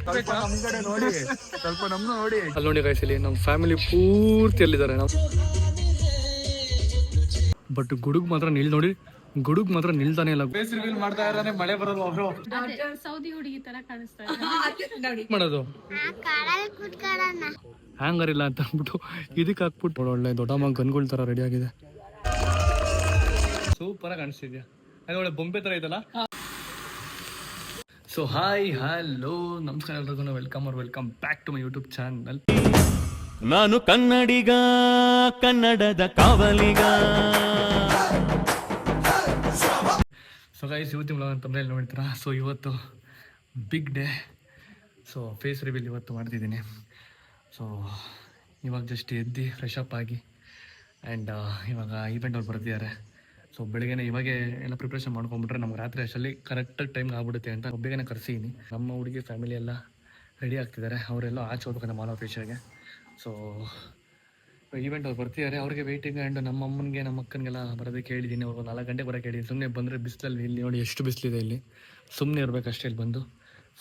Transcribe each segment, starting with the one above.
ನೋಡಿ ಸ್ವಲ್ಪ ನಮ್ನು ನೋಡಿ. ಅಲ್ಲಿ ನೋಡಿ ಗೈಸ್, ಇಲ್ಲಿ ನಮ್ಮ ಫ್ಯಾಮಿಲಿ ಪೂರ್ತಿ ಅಲ್ಲಿದ್ದಾರೆ ನಾವು. ಬಟ್ ಗುಡುಗ್ ಮಾತ್ರ ನೋಡಿ, ಗುಡುಗ್ ಮಾತ್ರ ನಿಲ್ತಾನೆ ಇಲ್ಲ. ಮಾಡ್ತಾ ಇರಾನೆ, ಮಳೆ ಬರೋದು ಅವರು. ಸೌದಿ ಹುಡುಗಿ ತರ ಕಾಣಿಸ್ತಾ ಮಾಡೋದು ಹ್ಯಾಂಗರ್ ಇಲ್ಲ ಅಂತ ಅಂದ್ಬಿಟ್ಟು ಇದಕ್ಕೆ ಹಾಕ್ಬಿಟ್ಟು ಒಳ್ಳೆ ದೊಡ್ಡಮ್ಮ ಗನ್ಗಳ ತರ ರೆಡಿ ಆಗಿದೆ. ಸೂಪರ್ ಆಗಿ ಕಾಣಿಸ್ತಿದ್ಯಾ, ಅದು ಒಳ್ಳೆ ಬೊಂಬೆ ತರ ಐತಲ್ಲ. ಸೊ ಹಾಯ್ ಹಲೋ ನಮಸ್ಕಾರ ಎಲ್ರಿಗೂ, welcome back to my YouTube channel. ನಾನು ಕನ್ನಡಿಗ, ಕನ್ನಡದ ಕಾವಲಿಗ. ಸೊ ಗೈಸ್, ಇವತ್ತಿನ ವ್ಲಾಗ್ ಅಂತ ನೋಡ್ತೀರಾ. ಸೊ ಇವತ್ತು big day. So face reveal ಇವತ್ತು ಮಾಡ್ತಿದ್ದೀನಿ. ಸೊ ಇವಾಗ ಜಸ್ಟ್ ಎದ್ದು ಫ್ರೆಶ್ ಅಪ್ ಆಗಿ ಆ್ಯಂಡ್ ಇವಾಗ ಈವೆಂಟ್ ಅವ್ರು ಬರ್ತಿದ್ದಾರೆ. ಸೊ ಬೆಳಗ್ಗೆ ಇವಾಗೆ ಎಲ್ಲ ಪ್ರಿಪ್ರೇಷನ್ ಮಾಡ್ಕೊಂಡ್ಬಿಟ್ರೆ ನಮ್ಗೆ ರಾತ್ರಿ ಅಷ್ಟಲ್ಲಿ ಕರೆಕ್ಟಾಗಿ ಟೈಮ್ಗೆ ಆಗ್ಬಿಡುತ್ತೆ ಅಂತ ಬೇಗನೆ ಕರೆಸಿದ್ದೀನಿ. ನಮ್ಮ ಹುಡುಗಿ ಫ್ಯಾಮಿಲಿ ಎಲ್ಲ ರೆಡಿ ಆಗ್ತಿದ್ದಾರೆ. ಅವರೆಲ್ಲ ಆಚೆ ಹೋಗ್ಬೇಕಂತ ಮಾಲ್ ಆಫೀಸಿಗೆ. ಸೊ ಈವೆಂಟ್ ಅವ್ರು ಬರ್ತಿದ್ದಾರೆ, ಅವ್ರಿಗೆ ವೆಯ್ಟಿಂಗ್. ಆ್ಯಂಡ್ ನಮ್ಮ ಅಮ್ಮನಿಗೆ ನಮ್ಮ ಅಕ್ಕನಿಗೆಲ್ಲ ಬರೋದಕ್ಕೆ ಹೇಳಿದ್ದೀನಿ. ಅವ್ರಿಗೆ 4 ಗಂಟೆಗೆ ಬರೋಕ್ಕೆ ಹೇಳಿದ್ದೀನಿ. ಸುಮ್ಮನೆ ಬಂದರೆ ಬಿಸಿಲಲ್ಲಿ, ಇಲ್ಲಿ ನೋಡಿ ಎಷ್ಟು ಬಿಸಿಲಿದೆ, ಇಲ್ಲಿ ಸುಮ್ಮನೆ ಇರಬೇಕಷ್ಟೇ ಇಲ್ಲಿ ಬಂದು.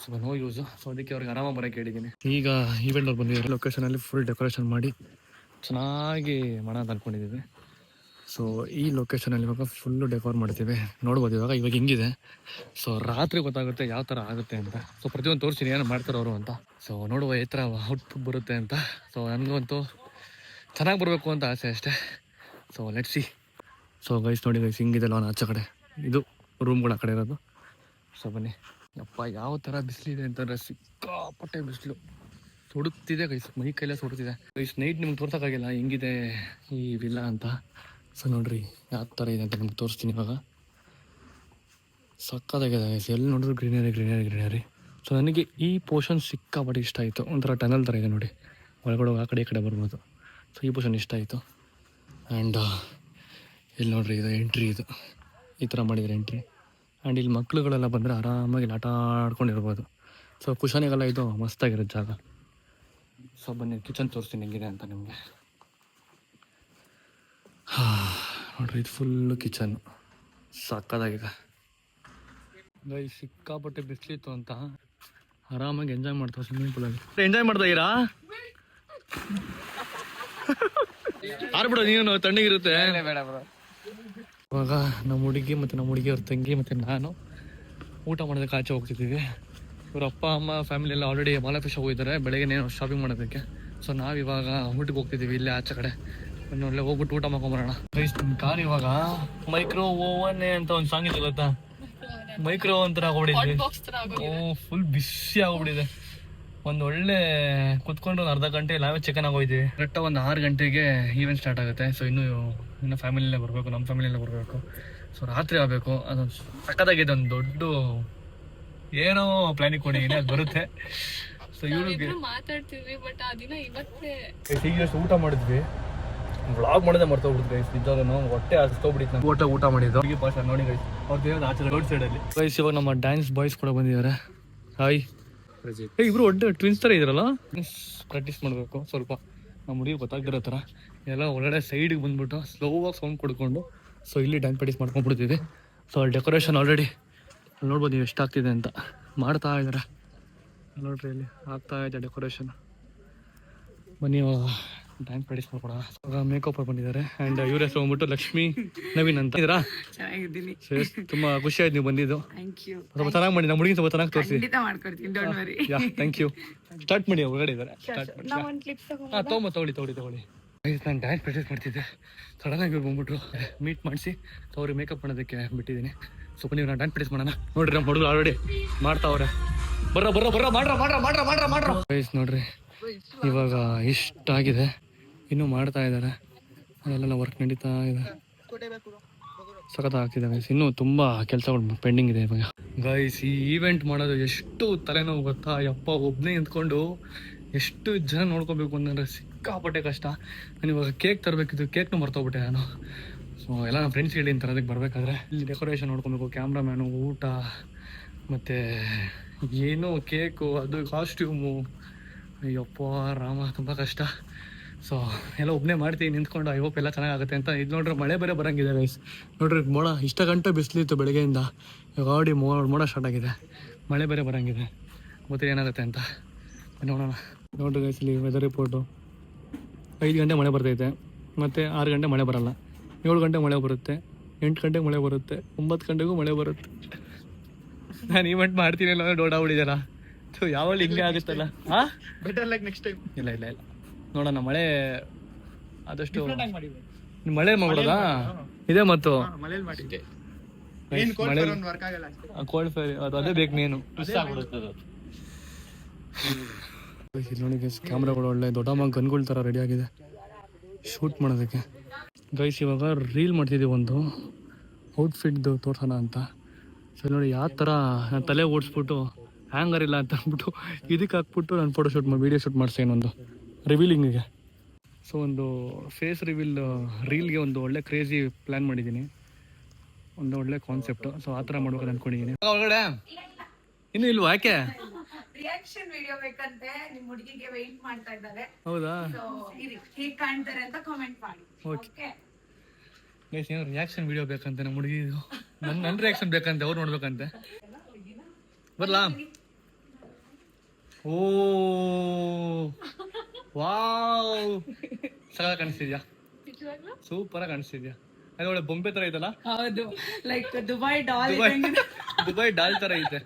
So no use. ಸೊ ಅದಕ್ಕೆ ಅವ್ರಿಗೆ ಆರಾಮಾಗಿ ಬರೋಕ್ಕೆ ಹೇಳಿದ್ದೀನಿ. ಈಗ ಈವೆಂಟ್ ಅವ್ರು ಬಂದಿದ್ದಾರೆ. ಲೊಕೇಶನಲ್ಲಿ ಫುಲ್ ಡೆಕೋರೇಷನ್ ಮಾಡಿ ಚೆನ್ನಾಗಿ ಮಾಡೋದು ಅಂದ್ಕೊಂಡಿದ್ದೀವಿ. ಸೊ ಈ ಲೊಕೇಶನಲ್ಲಿ ಇವಾಗ ಫುಲ್ಲು ಡೆಕೋರ್ ಮಾಡ್ತೀವಿ. ನೋಡ್ಬೋದು ಇವಾಗ ಹಿಂಗಿದೆ. ಸೊ ರಾತ್ರಿ ಗೊತ್ತಾಗುತ್ತೆ ಯಾವ ಥರ ಆಗುತ್ತೆ ಅಂತ. ಸೊ ಪ್ರತಿಯೊಂದು ತೋರಿಸ್ತೀನಿ ಏನು ಮಾಡ್ತಾರೆ ಅವರು ಅಂತ. ಸೊ ನೋಡುವ ಈ ಥರ ಔಟ್ಪುಟ್ ಬರುತ್ತೆ ಅಂತ. ಸೊ ನನಗಂತೂ ಚೆನ್ನಾಗಿ ಬರಬೇಕು ಅಂತ ಆಸೆ ಅಷ್ಟೇ. So let's see. So guys ನೋಡಿ ಗೈಸ್, ಹಿಂಗಿದೆ ಲೋನ್ ಆಚೆ ಕಡೆ, ಇದು ರೂಮ್ಗಳು ಆ ಕಡೆ ಇರೋದು. ಸೊ ಬನ್ನಿ. ಯಪ್ಪ ಯಾವ ಥರ ಬಿಸಿಲಿದೆ ಅಂತಂದರೆ ಸಿಕ್ಕಾಪಟ್ಟೆ ಬಿಸಿಲು ಸುಡುತ್ತಿದೆ ಗೈಸ್, ಮೈ ಕೈಲೇ ಸುಡುತ್ತಿದೆ ಗೈಸ್. ನೈಟ್ ನಿಮ್ಗೆ ತೋರ್ಸೋಕ್ಕಾಗಿಲ್ಲ ಹೆಂಗಿದೆ ಈ ವಿಲ್ಲಾ ಅಂತ. ಸೊ ನೋಡ್ರಿ ಯಾವ ಥರ ಇದೆ ಅಂತ ನಿಮ್ಗೆ ತೋರಿಸ್ತೀನಿ ಇವಾಗ. ಸಕ್ಕತ್ತಾಗಿದೆ ಗೈಸ್, ಎಲ್ಲಿ ನೋಡಿದ್ರು ಗ್ರೀನರಿ. ಸೊ ನನಗೆ ಈ ಪೋರ್ಷನ್ ಸಿಕ್ಕಾಪಟ್ಟೆ ಇಷ್ಟ ಆಯಿತು. ಒಂಥರ ಟನಲ್ ಥರ ಇದೆ ನೋಡಿ, ಒಳಗಡೆ ಆ ಕಡೆ ಈ ಕಡೆ ಬರ್ಬೋದು. ಸೊ ಈ ಪೋರ್ಷನ್ ಇಷ್ಟ ಆಯಿತು. ಆ್ಯಂಡ್ ಇಲ್ಲಿ ನೋಡ್ರಿ, ಇದು ಎಂಟ್ರಿ, ಇದು ಈ ಥರ ಮಾಡಿದರೆ ಎಂಟ್ರಿ. ಆ್ಯಂಡ್ ಇಲ್ಲಿ ಮಕ್ಳುಗಳೆಲ್ಲ ಬಂದರೆ ಆರಾಮಾಗಿ ಆಟ ಆಡ್ಕೊಂಡಿರ್ಬೋದು. ಸೊ ಕುಶನಿಗೆಲ್ಲ ಇದು ಮಸ್ತಾಗಿರೋ ಜಾಗ. ಸೊ ಬನ್ನಿ ಕಿಚನ್ ತೋರಿಸ್ತೀನಿ ಹೆಂಗಿದೆ ಅಂತ ನಿಮಗೆ. ನೋಡ್ರಿ, ಇದು ಫುಲ್ಲು ಕಿಚನ್ ಸಕ್ಕತ್ತಾಗಿದೆ ಗೈ. ಸಿಕ್ಕಾಪಟ್ಟೆ ಬಿಸಿಲಿತ್ತು ಅಂತ ಆರಾಮಾಗಿ ಎಂಜಾಯ್ ಮಾಡ್ತಾರೆ ಸ್ವಿಮ್ಮಿಂಗ್ ಪೂಲಲ್ಲಿ. ಎಂಜಾಯ್ ಮಾಡ್ತಾ ಇದ್ದೀರಾ? ಆರ್ಬಿಡ ನೀನು, ತಣ್ಣಗಿರುತ್ತೆ. ಇವಾಗ ನಮ್ಮ ಹುಡುಗಿ ಮತ್ತು ನಮ್ಮ ಹುಡುಗಿಯವ್ರ ತಂಗಿ ಮತ್ತು ನಾನು ಊಟ ಮಾಡೋದಕ್ಕೆ ಆಚೆ ಹೋಗ್ತಿದ್ದೀವಿ. ಇವ್ರ ಅಪ್ಪ ಅಮ್ಮ ಫ್ಯಾಮಿಲಿ ಎಲ್ಲ ಆಲ್ರೆಡಿ ಮಾಲ್ ಆಫೀಸ್ ಹೋಗಿದ್ದಾರೆ ಬೆಳಗ್ಗೆ ಶಾಪಿಂಗ್ ಮಾಡೋದಕ್ಕೆ. ಸೊ ನಾವಿವಾಗ ಊಟಕ್ಕೆ ಹೋಗ್ತಿದ್ದೀವಿ ಇಲ್ಲೇ ಆಚೆ ಕಡೆ. ಒಳ್ಳೆ ಹೋಗ್ಬಿಟ್ಟು ಊಟ ಮಾಡ್ಕೊಂಬರೋಣ. ಕಾರ್ ಇವಾಗ ಮೈಕ್ರೋ ಓವನ್ ಅಂತ ಒಂದು ಸಾಂಗ್ ಇದೆ ಗೊತ್ತಾ? ಮೈಕ್ರೋ ಓವನ್ ಥರ ಆಗೋಗ್ಬಿಟ್ಟಿದ್ವಿ. ಫುಲ್ ಬಿಸಿ ಆಗೋಗ್ಬಿಟ್ಟಿದೆ. ಒಂದು ಒಳ್ಳೆ ಕುತ್ಕೊಂಡು ಒಂದು ಅರ್ಧ ಗಂಟೆ ನಾವೇ ಚಿಕನ್ ಆಗೋಯ್ತೀವಿ. ಕರೆಕ್ಟಾಗಿ ಒಂದು 6 ಗಂಟೆಗೆ ಈವೆಂಟ್ ಸ್ಟಾರ್ಟ್ ಆಗುತ್ತೆ. ಸೊ ಇನ್ನು ಫ್ಯಾಮಿಲಿಯಲ್ಲೇ ಬರಬೇಕು, ನಮ್ಮ ಫ್ಯಾಮಿಲಿಯಲ್ಲೇ ಬರಬೇಕು. ಸೊ ರಾತ್ರಿ ಆಗಬೇಕು. ಅದೊಂದು ಸಕ್ಕತ್ತಾಗಿದೆ, ಒಂದು ದೊಡ್ಡ ಏನೋ ಪ್ಲಾನಿಂಗ್ ಕೊಡಿ ಅದು ಬರುತ್ತೆ. ಸೊ ಇವ್ರಿಗೆ ಮಾತಾಡ್ತಿದ್ವಿ, ಬಟ್ ಆ ದಿನ ಇವತ್ತೇ ಈಗ ಊಟ ಮಾಡಿದ್ವಿ. ವ್ಲಾಗ್ ಮಾಡೋದೇ ಮರ್ತೋಗ್ಬಿಡ್ತು ಗೈಸ್. ನಿಜವಾಗ್ಲೂ ಹೊಟ್ಟೆ ಹಸ್ತೋಗ್ಬಿಟ್ಟಿತ್ತು. ನಾವು ಊಟ ಮಾಡಿದ್ದು ಹುಡುಗಿ ಪಾಸ್ ನೋಡಿ ಗೈಸ್. ಅವ್ರ ದೇವ್ರ ಆಚೆ ರೋಡ್ ಸೈಡಲ್ಲಿ ಗೈಸ್. ಇವಾಗ ನಮ್ಮ ಡ್ಯಾನ್ಸ್ ಬಾಯ್ಸ್ ಕೂಡ ಬಂದಿದ್ದಾರೆ. ಹಾಯ್ ಇಬ್ರು ಒಡ್ಡ ಟ್ವಿನ್ಸ್ ಥರ ಇದ್ರಲ್ಲ. ಪ್ರಾಕ್ಟೀಸ್ ಮಾಡಬೇಕು ಸ್ವಲ್ಪ, ನಮ್ಮ ಹುಡುಗಿ ಗೊತ್ತಾಗ್ದಿರೋ ಥರ ಎಲ್ಲ ಒಳಗಡೆ ಸೈಡಿಗೆ ಬಂದ್ಬಿಟ್ಟು ಸ್ಲೋವಾಗಿ ಸೌಂಡ್ ಕೊಡ್ಕೊಂಡು. ಸೊ ಇಲ್ಲಿ ಡ್ಯಾನ್ಸ್ ಪ್ರಾಕ್ಟೀಸ್ ಮಾಡ್ಕೊಂಡ್ಬಿಡ್ತಿದ್ವಿ. ಸೊ ಅಲ್ಲಿ ಡೆಕೋರೇಷನ್ ಆಲ್ರೆಡಿ ನೋಡ್ಬೋದು ನೀವು ಎಷ್ಟಾಗ್ತಿದೆ ಅಂತ. ಮಾಡ್ತಾ ಇದ್ದಾರೆ ನೋಡ್ರಿ, ಇಲ್ಲಿ ಆಗ್ತಾ ಇದೆ ಡೆಕೋರೇಷನ್. ಬನ್ನಿ ಡ್ಯಾನ್ಸ್ ಪ್ರಾಕ್ಟೀಸ್ ಮಾಡ್ಕೊಡ. ಇವಾಗ ಮೇಕಪ್ ಬಂದಿದ್ದಾರೆ. ಆ್ಯಂಡ್ ಇವ್ರ ಹೆಸರು ಹೋಗ್ಬಿಟ್ಟು ಲಕ್ಷ್ಮಿ ನವೀನ್ ಅಂತ ಇದ್ದೀರಾ? ಚೆನ್ನಾಗಿದ್ದೀನಿ. ತುಂಬ ಖುಷಿ ಆಯ್ತು ನೀವು ಬಂದಿದ್ದು. ಸ್ವಲ್ಪ ಚೆನ್ನಾಗಿ ಮಾಡಿ, ನಮ್ಮ ಹುಡುಗಿ ಸ್ವಲ್ಪ ಚೆನ್ನಾಗಿ ತೋರಿಸಿ. Thank you. ಸ್ಟಾರ್ಟ್ ಮಾಡಿ, ಹೊರಗಡೆ ಇದ್ದಾರೆ. ಸ್ಟಾರ್ಟ್ ಮಾಡಿ. ತಗೊಳ್ಳಿ. ನಾನು ಡ್ಯಾನ್ಸ್ ಪ್ರಾಕ್ಟೀಸ್ ಮಾಡ್ತಿದ್ದೆ. ಸಡನ್ನಾಗಿ ಇವ್ರು ಬಂದ್ಬಿಟ್ರು, ಮೀಟ್ ಮಾಡಿಸಿ ಅವ್ರಿಗೆ ಮೇಕಪ್ ಮಾಡೋದಕ್ಕೆ ಬಿಟ್ಟಿದ್ದೀನಿ. ಸ್ವಲ್ಪ ನೀವು ನಾನು ಡ್ಯಾನ್ಸ್ ಪ್ರಾಕ್ಟೀಸ್ ಮಾಡೋಣ. ನೋಡ್ರಿ ನಮ್ಮ ಹುಡುಗರು ಆಲ್ರೆಡಿ ಮಾಡ್ತಾವ್ರೆ. ಬರ್ರ ಮಾಡ್ರ ನೋಡ್ರಿ. ಇವಾಗ ಇಷ್ಟಾಗಿದೆ, ಇನ್ನೂ ಮಾಡ್ತಾ ಇದ್ದಾರೆ. ಅದೆಲ್ಲ ವರ್ಕ್ ನಡೀತಾ ಇದೆ, ಸಖತ್ ಆಗ್ತಿದೆ ಗೈಸ್. ಇನ್ನೂ ತುಂಬ ಕೆಲಸಗಳು ಪೆಂಡಿಂಗ್ ಇದೆ ಇವಾಗ ಗೈಸ್. ಈ ಈವೆಂಟ್ ಮಾಡೋದು ಎಷ್ಟು ತಲೆನೋವು ಗೊತ್ತಾ? ಯಪ್ಪ, ಒಬ್ಬನೇ ನಿಂತ್ಕೊಂಡು ಎಷ್ಟು ಜನ ನೋಡ್ಕೋಬೇಕು ಅಂತಂದರೆ ಸಿಕ್ಕಾಪಟ್ಟೆ ಕಷ್ಟ. ನಾನು ಇವಾಗ ಕೇಕ್ ತರಬೇಕಿತ್ತು, ಕೇಕ್ನೂ ಮರ್ತೋಗ್ಬಿಟ್ಟೆ ನಾನು. ಸೊ ಎಲ್ಲ ನಮ್ಮ ಫ್ರೆಂಡ್ಸ್ ಹೇಳಿ ತರೋದಕ್ಕೆ ಬರಬೇಕಾದ್ರೆ ಇಲ್ಲಿ ಡೆಕೋರೇಷನ್ ನೋಡ್ಕೊಬೇಕು, ಕ್ಯಾಮ್ರಾಮ್ಯಾನು, ಊಟ, ಮತ್ತು ಏನೋ ಕೇಕು, ಅದು ಕಾಸ್ಟ್ಯೂಮು. ಅಯ್ಯಪ್ಪ ರಾಮ, ತುಂಬ ಕಷ್ಟ. ಸೊ ಎಲ್ಲ ಒಬ್ಬನೇ ಮಾಡ್ತೀವಿ ನಿಂತ್ಕೊಂಡು. ಐ ಹೋಪ್ ಎಲ್ಲ ಚೆನ್ನಾಗಾಗುತ್ತೆ ಅಂತ. ಇದು ನೋಡ್ರಿ, ಮಳೆ ಬೇರೆ ಬರೋಂಗಿದೆ ಗೈಸ್. ನೋಡ್ರಿ ಮೋಡ, ಇಷ್ಟ ಗಂಟೆ ಬಿಸಿಲಿತ್ತು ಬೆಳಗ್ಗೆಯಿಂದ. ಇವಾಗ ಆಲ್ರೆಡಿ ಮೋಡ ಸ್ಟಾರ್ಟ್ ಆಗಿದೆ, ಮಳೆ ಬೇರೆ ಬರೋಂಗಿದೆ. ಗೊತ್ತಿಲ್ಲ ಏನಾಗುತ್ತೆ ಅಂತ ನೋಡೋಣ. ನೋಡ್ರಿ ಗೈಸ್, ಇಲ್ಲಿ ವೆದರ್ ರಿಪೋರ್ಟು 5 ಗಂಟೆ ಮಳೆ ಬರ್ತೈತೆ, ಮತ್ತು 6 ಗಂಟೆ ಮಳೆ ಬರಲ್ಲ, 7 ಗಂಟೆ ಮಳೆ ಬರುತ್ತೆ, 8 ಗಂಟೆಗೆ ಮಳೆ ಬರುತ್ತೆ, 9 ಗಂಟೆಗೂ ಮಳೆ ಬರುತ್ತೆ. ನಾನು ಈವೆಂಟ್ ಮಾಡ್ತೀನಿ ಇಲ್ಲ ಅಂದ್ರೆ ಡೋಡಾ ಹೊಡಿದಲ್ಲ. ಸೊ ಯಾವಾಗ ಹಿಂಗೆ ಆಗುತ್ತಲ್ಲ. ಹಾಂ, ಬೆಟರ್ ಲೈಕ್ ನೆಕ್ಸ್ಟ್ ಟೈಮ್. ಇಲ್ಲ ನೋಡೋಣ. ಮಳೆ ಆದಷ್ಟು ಮಳೆ ಮಾಡ್ಬಿಡೋದಾ ಇದೆ. ಮತ್ತು ಮನೇಲಿ ಮಾಡಿದ್ದೆ ಮಳೆ ವರ್ಕ್ ಆಗಲ್ಲ ಅಷ್ಟೇ. ಕೋಲ್ಡ್ ಫೈರ್ ಅದೇ ಬೇಕು ನೀನು. ನೋಡಿ ಗೈಸ್, ಕ್ಯಾಮ್ರಾಗಳು ಒಳ್ಳೆ ದೊಡ್ಡ ಗನ್ಗಳ ಥರ ರೆಡಿ ಆಗಿದೆ ಶೂಟ್ ಮಾಡೋದಕ್ಕೆ. ಗೈಸ್ ಇವಾಗ ರೀಲ್ ಮಾಡ್ತಿದ್ದೀವಿ, ಒಂದು ಔಟ್ಫಿಟ್ದು ತೋರ್ಸೋಣ ಅಂತ. ಸೊ ನೋಡಿ ಯಾವ ಥರ ನಾನು ತಲೆ ಓಡಿಸ್ಬಿಟ್ಟು ಹ್ಯಾಂಗರ್ ಇಲ್ಲ ಅಂತ ಅಂದ್ಬಿಟ್ಟು ಇದಕ್ಕೆ ಹಾಕ್ಬಿಟ್ಟು ನಾನು ಫೋಟೋ ಶೂಟ್ ವೀಡಿಯೋ ಶೂಟ್ ಮಾಡಿಸ್ತೀನಿ ಒಂದು ರಿವೀಲಿಂಗಿಗೆ. ಸೊ ಒಂದು ಫೇಸ್ ರಿವೀಲ್ ರೀಲ್ಗೆ ಒಂದು ಒಳ್ಳೆ ಕ್ರೇಜಿ ಪ್ಲ್ಯಾನ್ ಮಾಡಿದ್ದೀನಿ, ಒಂದು ಒಳ್ಳೆ ಕಾನ್ಸೆಪ್ಟು. ಸೊ ಆ ಥರ ಮಾಡ್ಬೇಕು ಅಂದ್ಕೊಂಡಿದ್ದೀನಿ. ಒಳಗಡೆ ಇನ್ನೂ ಇಲ್ವಾ? ಯಾಕೆ? ರಿಯಾಕ್ಷನ್ ವಿಡಿಯೋ ಬೇಕಂತೆ ನಿಮ್ ಹುಡುಗಿಗೆ ವೆಯ್ಟ್ ಮಾಡ್ತಾ ಇದ್ದಾರೆ. ಹೌದಾ? ಹೇಗ್ ಕಾಣ್ತಾರೆ ಅಂತ ಕಾಮೆಂಟ್ ಮಾಡಿ. ಓಕೆ ಗೈಸ್, ಏನೋ ರಿಯಾಕ್ಷನ್ ವಿಡಿಯೋ ಬೇಕಂತೆ ನಮ್ಮ ಹುಡುಗಿದು. ನನ್ನ ರಿಯಾಕ್ಷನ್ ಬೇಕಂತೆ, ಅವ್ರು ನೋಡ್ಬೇಕಂತೆ. ಬರ್ಲಾ? ಓ ವಾವ್, ಸಗ ಕಾಣಿಸ್ತಿದ್ಯಾ? ಸೂಪರ್ ಆಗಿ ಕಾಣಿಸ್ತಿದ್ಯಾ? ಅದು ಒಳ್ಳೆ ಬೊಂಬೆ ತರ ಐತಲ್ಲ. ಹೌದು, like Dubai doll. Dubai doll ತರ ಐತೆ.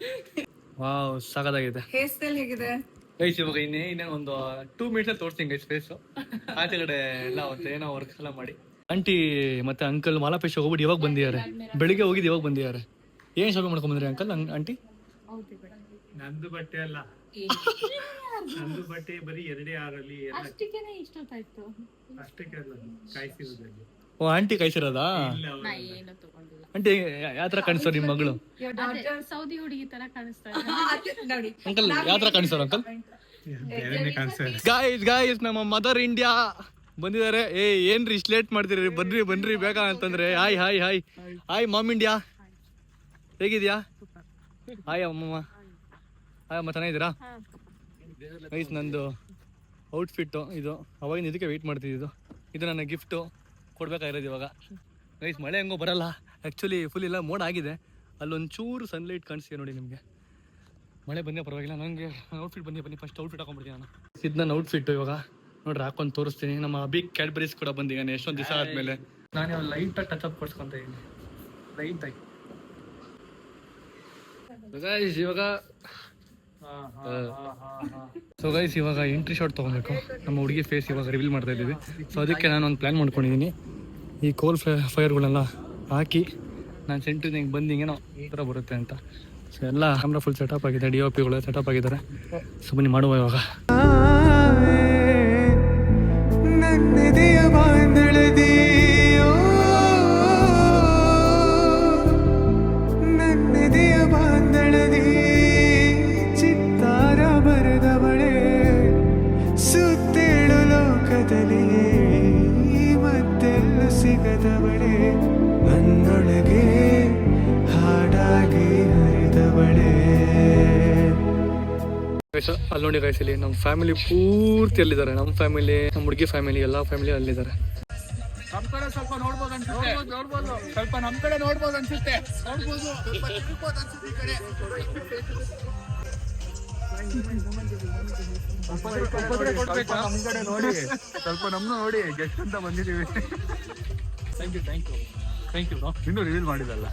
ವಾವ್, ಸಾಕಾಗಿದೆ. ಹೇರ್ ಸ್ಟೈಲ್ ಹೇಗಿದೆ ಗೈಸ್? ಇವಾಗ ಇನ್ನೇ ಒಂದು 2 ಮಿನಿಟ್ಸ್ ತೋರಿಸ್ತೀನಿ ಗೈಸ್ ಫೇಸು. ಆಚೆ ಕಡೆ ಎಲ್ಲ ಒಂದು ಏನೋ ವರ್ಕ್ ಎಲ್ಲ ಮಾಡಿ. ಆಂಟಿ ಮತ್ತೆ ಅಂಕಲ್ ಮಾಲಾಪೇಶ್ ಹೋಗ್ಬಿಟ್ಟು ಇವಾಗ ಬಂದಿದ್ದಾರೆ. ಬೆಳಿಗ್ಗೆ ಹೋಗಿದ್ದು ಇವಾಗ ಬಂದಿದ್ದಾರೆ. ಏನ್ ಶಾಪಿಂಗ್ ಮಾಡ್ಕೊಂಡ್ ಬಂದ್ರಿ ಅಂಕಲ್ ಆಂಟಿ? ನಂದು ಬಟ್ಟೆ ಅಲ್ಲ, ನಂದು ಬಟ್ಟೆ ಬರೀ 2 6 ಅಷ್ಟಕ್ಕೇನೆ ಇಷ್ಟೊತ್ತಾಯ್ತು. ಅಷ್ಟಕ್ಕೆ ಅಲ್ಲ, ಕಾಯಿಸಿರೋದಲ್ಲಿ. ಓ, ಆಂಟಿ ಕಾಯಿಸಿರೋದಾ? ನಾ ಏನು ತಗೊಂಡಿಲ್ಲ. ಆಂಟಿ ಯಾವ ತರ ಕಾಣಿಸೋ ನಿಮ್ಮ ಮಗಳು? ಅದೇ ಸೌದಿ ಹುಡುಗಿ ತರ ಕಾಣಿಸ್ತಾ ಇದೆ. ನೋಡಿ ಅಂಕಲ್ ಯಾವ ತರ ಕಾಣಿಸೋರು ಅಂಕಲ್? ಬೇರೆನೆ ಕಾಣಿಸ್ತಾ ಇದೆ. ಗಾಯ್ಸ್ ನಮ್ಮ ಮದರ್ ಇಂಡಿಯಾ ಬಂದಿದ್ದಾರೆ. ಏನ್ರಿ ಇಷ್ಟು ಲೇಟ್ ಮಾಡ್ತೀರಿ? ಬನ್ರಿ ಬೇಕಾ ಅಂತಂದ್ರೆ. ಹಾಯ್ ಮಾಮ್ ಇಂಡಿಯಾ, ಹೇಗಿದ್ಯಾ? ಹಾಯ್ ಅಮ್ಮಮ್ಮ. ಚೆನ್ನಾಗಿದ್ದೀರಾ? ಗೈಸ್, ನಂದು ಔಟ್ಫಿಟ್ಟು ಇದು. ಅವಾಗಿನ ಇದಕ್ಕೆ ವೆಯ್ಟ್ ಮಾಡ್ತಿದ್ದು. ಇದು ನನ್ನ ಗಿಫ್ಟು ಕೊಡ್ಬೇಕಾಗಿರೋದು ಇವಾಗ. ಗೈಸ್, ಮಳೆ ಹೆಂಗೋ ಬರಲ್ಲ ಆ್ಯಕ್ಚುಲಿ, ಫುಲ್ ಇಲ್ಲ ಮೋಡ ಆಗಿದೆ. ಅಲ್ಲೊಂಚೂರು ಸನ್ಲೈಟ್ ಕಾಣಿಸ್ತೀವಿ ನೋಡಿ ನಿಮಗೆ. ಮಳೆ ಬಂದೇ ಪರವಾಗಿಲ್ಲ. ನನಗೆ ಔಟ್ಫಿಟ್ ಬನ್ನಿ ಫಸ್ಟ್ ಔಟ್ಫಿಟ್ ಹಾಕೊಂಡ್ಬಿಡ್ತೀನಿ ನಾನು. ಇದು ನನ್ನ ಔಟ್ಫಿಟ್ಟು ಇವಾಗ ನೋಡ್ರಿ, ಹಾಕೊಂಡು ತೋರಿಸ್ತೀನಿ. ನಮ್ಮ ಬಿಗ್ ಕ್ಯಾಡ್ಬರೀಸ್ ಕೂಡ ಬಂದಿದ್ದಾನೆ ಎಷ್ಟೊಂದು ದಿವಸ ಆದಮೇಲೆ. ನಾನು ಇವಾಗ ಲೈಟಾಗಿ ಟಚ್ ಅಪ್ ಕೊಡ್ಸ್ಕೊಂತ ಇದ್ದೀನಿ, ಲೈಟಾಗಿ. ಸೊ ಗೈಸ್, ಇವಾಗ ಎಂಟ್ರಿ ಶಾಟ್ ತೊಗೊಬೇಕು. ನಮ್ಮ ಹುಡುಗಿ ಫೇಸ್ ಇವಾಗ ರಿವೀಲ್ ಮಾಡ್ತಾ ಇದ್ದೀವಿ. ಸೊ ಅದಕ್ಕೆ ನಾನು ಒಂದು ಪ್ಲ್ಯಾನ್ ಮಾಡ್ಕೊಂಡಿದ್ದೀನಿ. ಈ ಕೋಲ್ ಫೈರ್ಗಳೆಲ್ಲ ಹಾಕಿ ನಾನು ಸೆಂಟ್ರಿಗೆ ಹಿಂಗೆ ಬಂದು ಹಿಂಗೇನೋ ಈ ಥರ ಬರುತ್ತೆ ಅಂತ. ಸೊ ಎಲ್ಲ ಕ್ಯಾಮ್ರಾ ಫುಲ್ ಸೆಟಪ್ ಆಗಿದೆ, DOPಗಳು ಸೆಟಪ್ ಆಗಿದ್ದಾರೆ. ಸೊ ಬನ್ನಿ ಮಾಡುವ ಇವಾಗ. ನನ್ನೆದೆಯ ಬಾಂಧಳದಿ, ನನ್ನೆದೆಯ ಬಾಂಧಳದಿ ಚಿತ್ತಾರ ಬರೆದವಳೆ, ಸುತ್ತೇಳು ಲೋಕದಲ್ಲಿ ಮತ್ತೆಲ್ಲ ಸಿಗದವಳೆ, ನನ್ನೊಳಗೆ ಹಾಡಾಗಿ ಹರಿದವಳೆ. ಅಲ್ಲಿ ನೋಡಿ ಗೈಸ್, ಇಲ್ಲಿ ನಮ್ಮ ಫ್ಯಾಮಿಲಿ ಪೂರ್ತಿ ಅಲ್ಲಿದ್ದಾರೆ. ನಮ್ಮ ಫ್ಯಾಮಿಲಿ, ನಮ್ಮ ಹುಡುಗಿ ಫ್ಯಾಮಿಲಿ, ಎಲ್ಲ ಫ್ಯಾಮಿಲಿ ಅಲ್ಲಿದ್ದಾರೆ. ನಮ್ ಕಡೆ ಸ್ವಲ್ಪ ನೋಡ್ಬೋದು ಅನ್ಸುತ್ತೆ, ಸ್ವಲ್ಪ ನಮ್ ಕಡೆ ನೋಡ್ಬೋದು ಅನ್ಸುತ್ತೆ, ನಮ್ ಕಡೆ ನೋಡಿ, ಸ್ವಲ್ಪ ನಮ್ನು ನೋಡಿ ಗೆಸ್ಟ್ ಅಂತ ಬಂದಿದೀವಿ. Thank you bro. ಇನ್ನೂ ರಿವೀಲ್ ಮಾಡಿದಲ್ಲ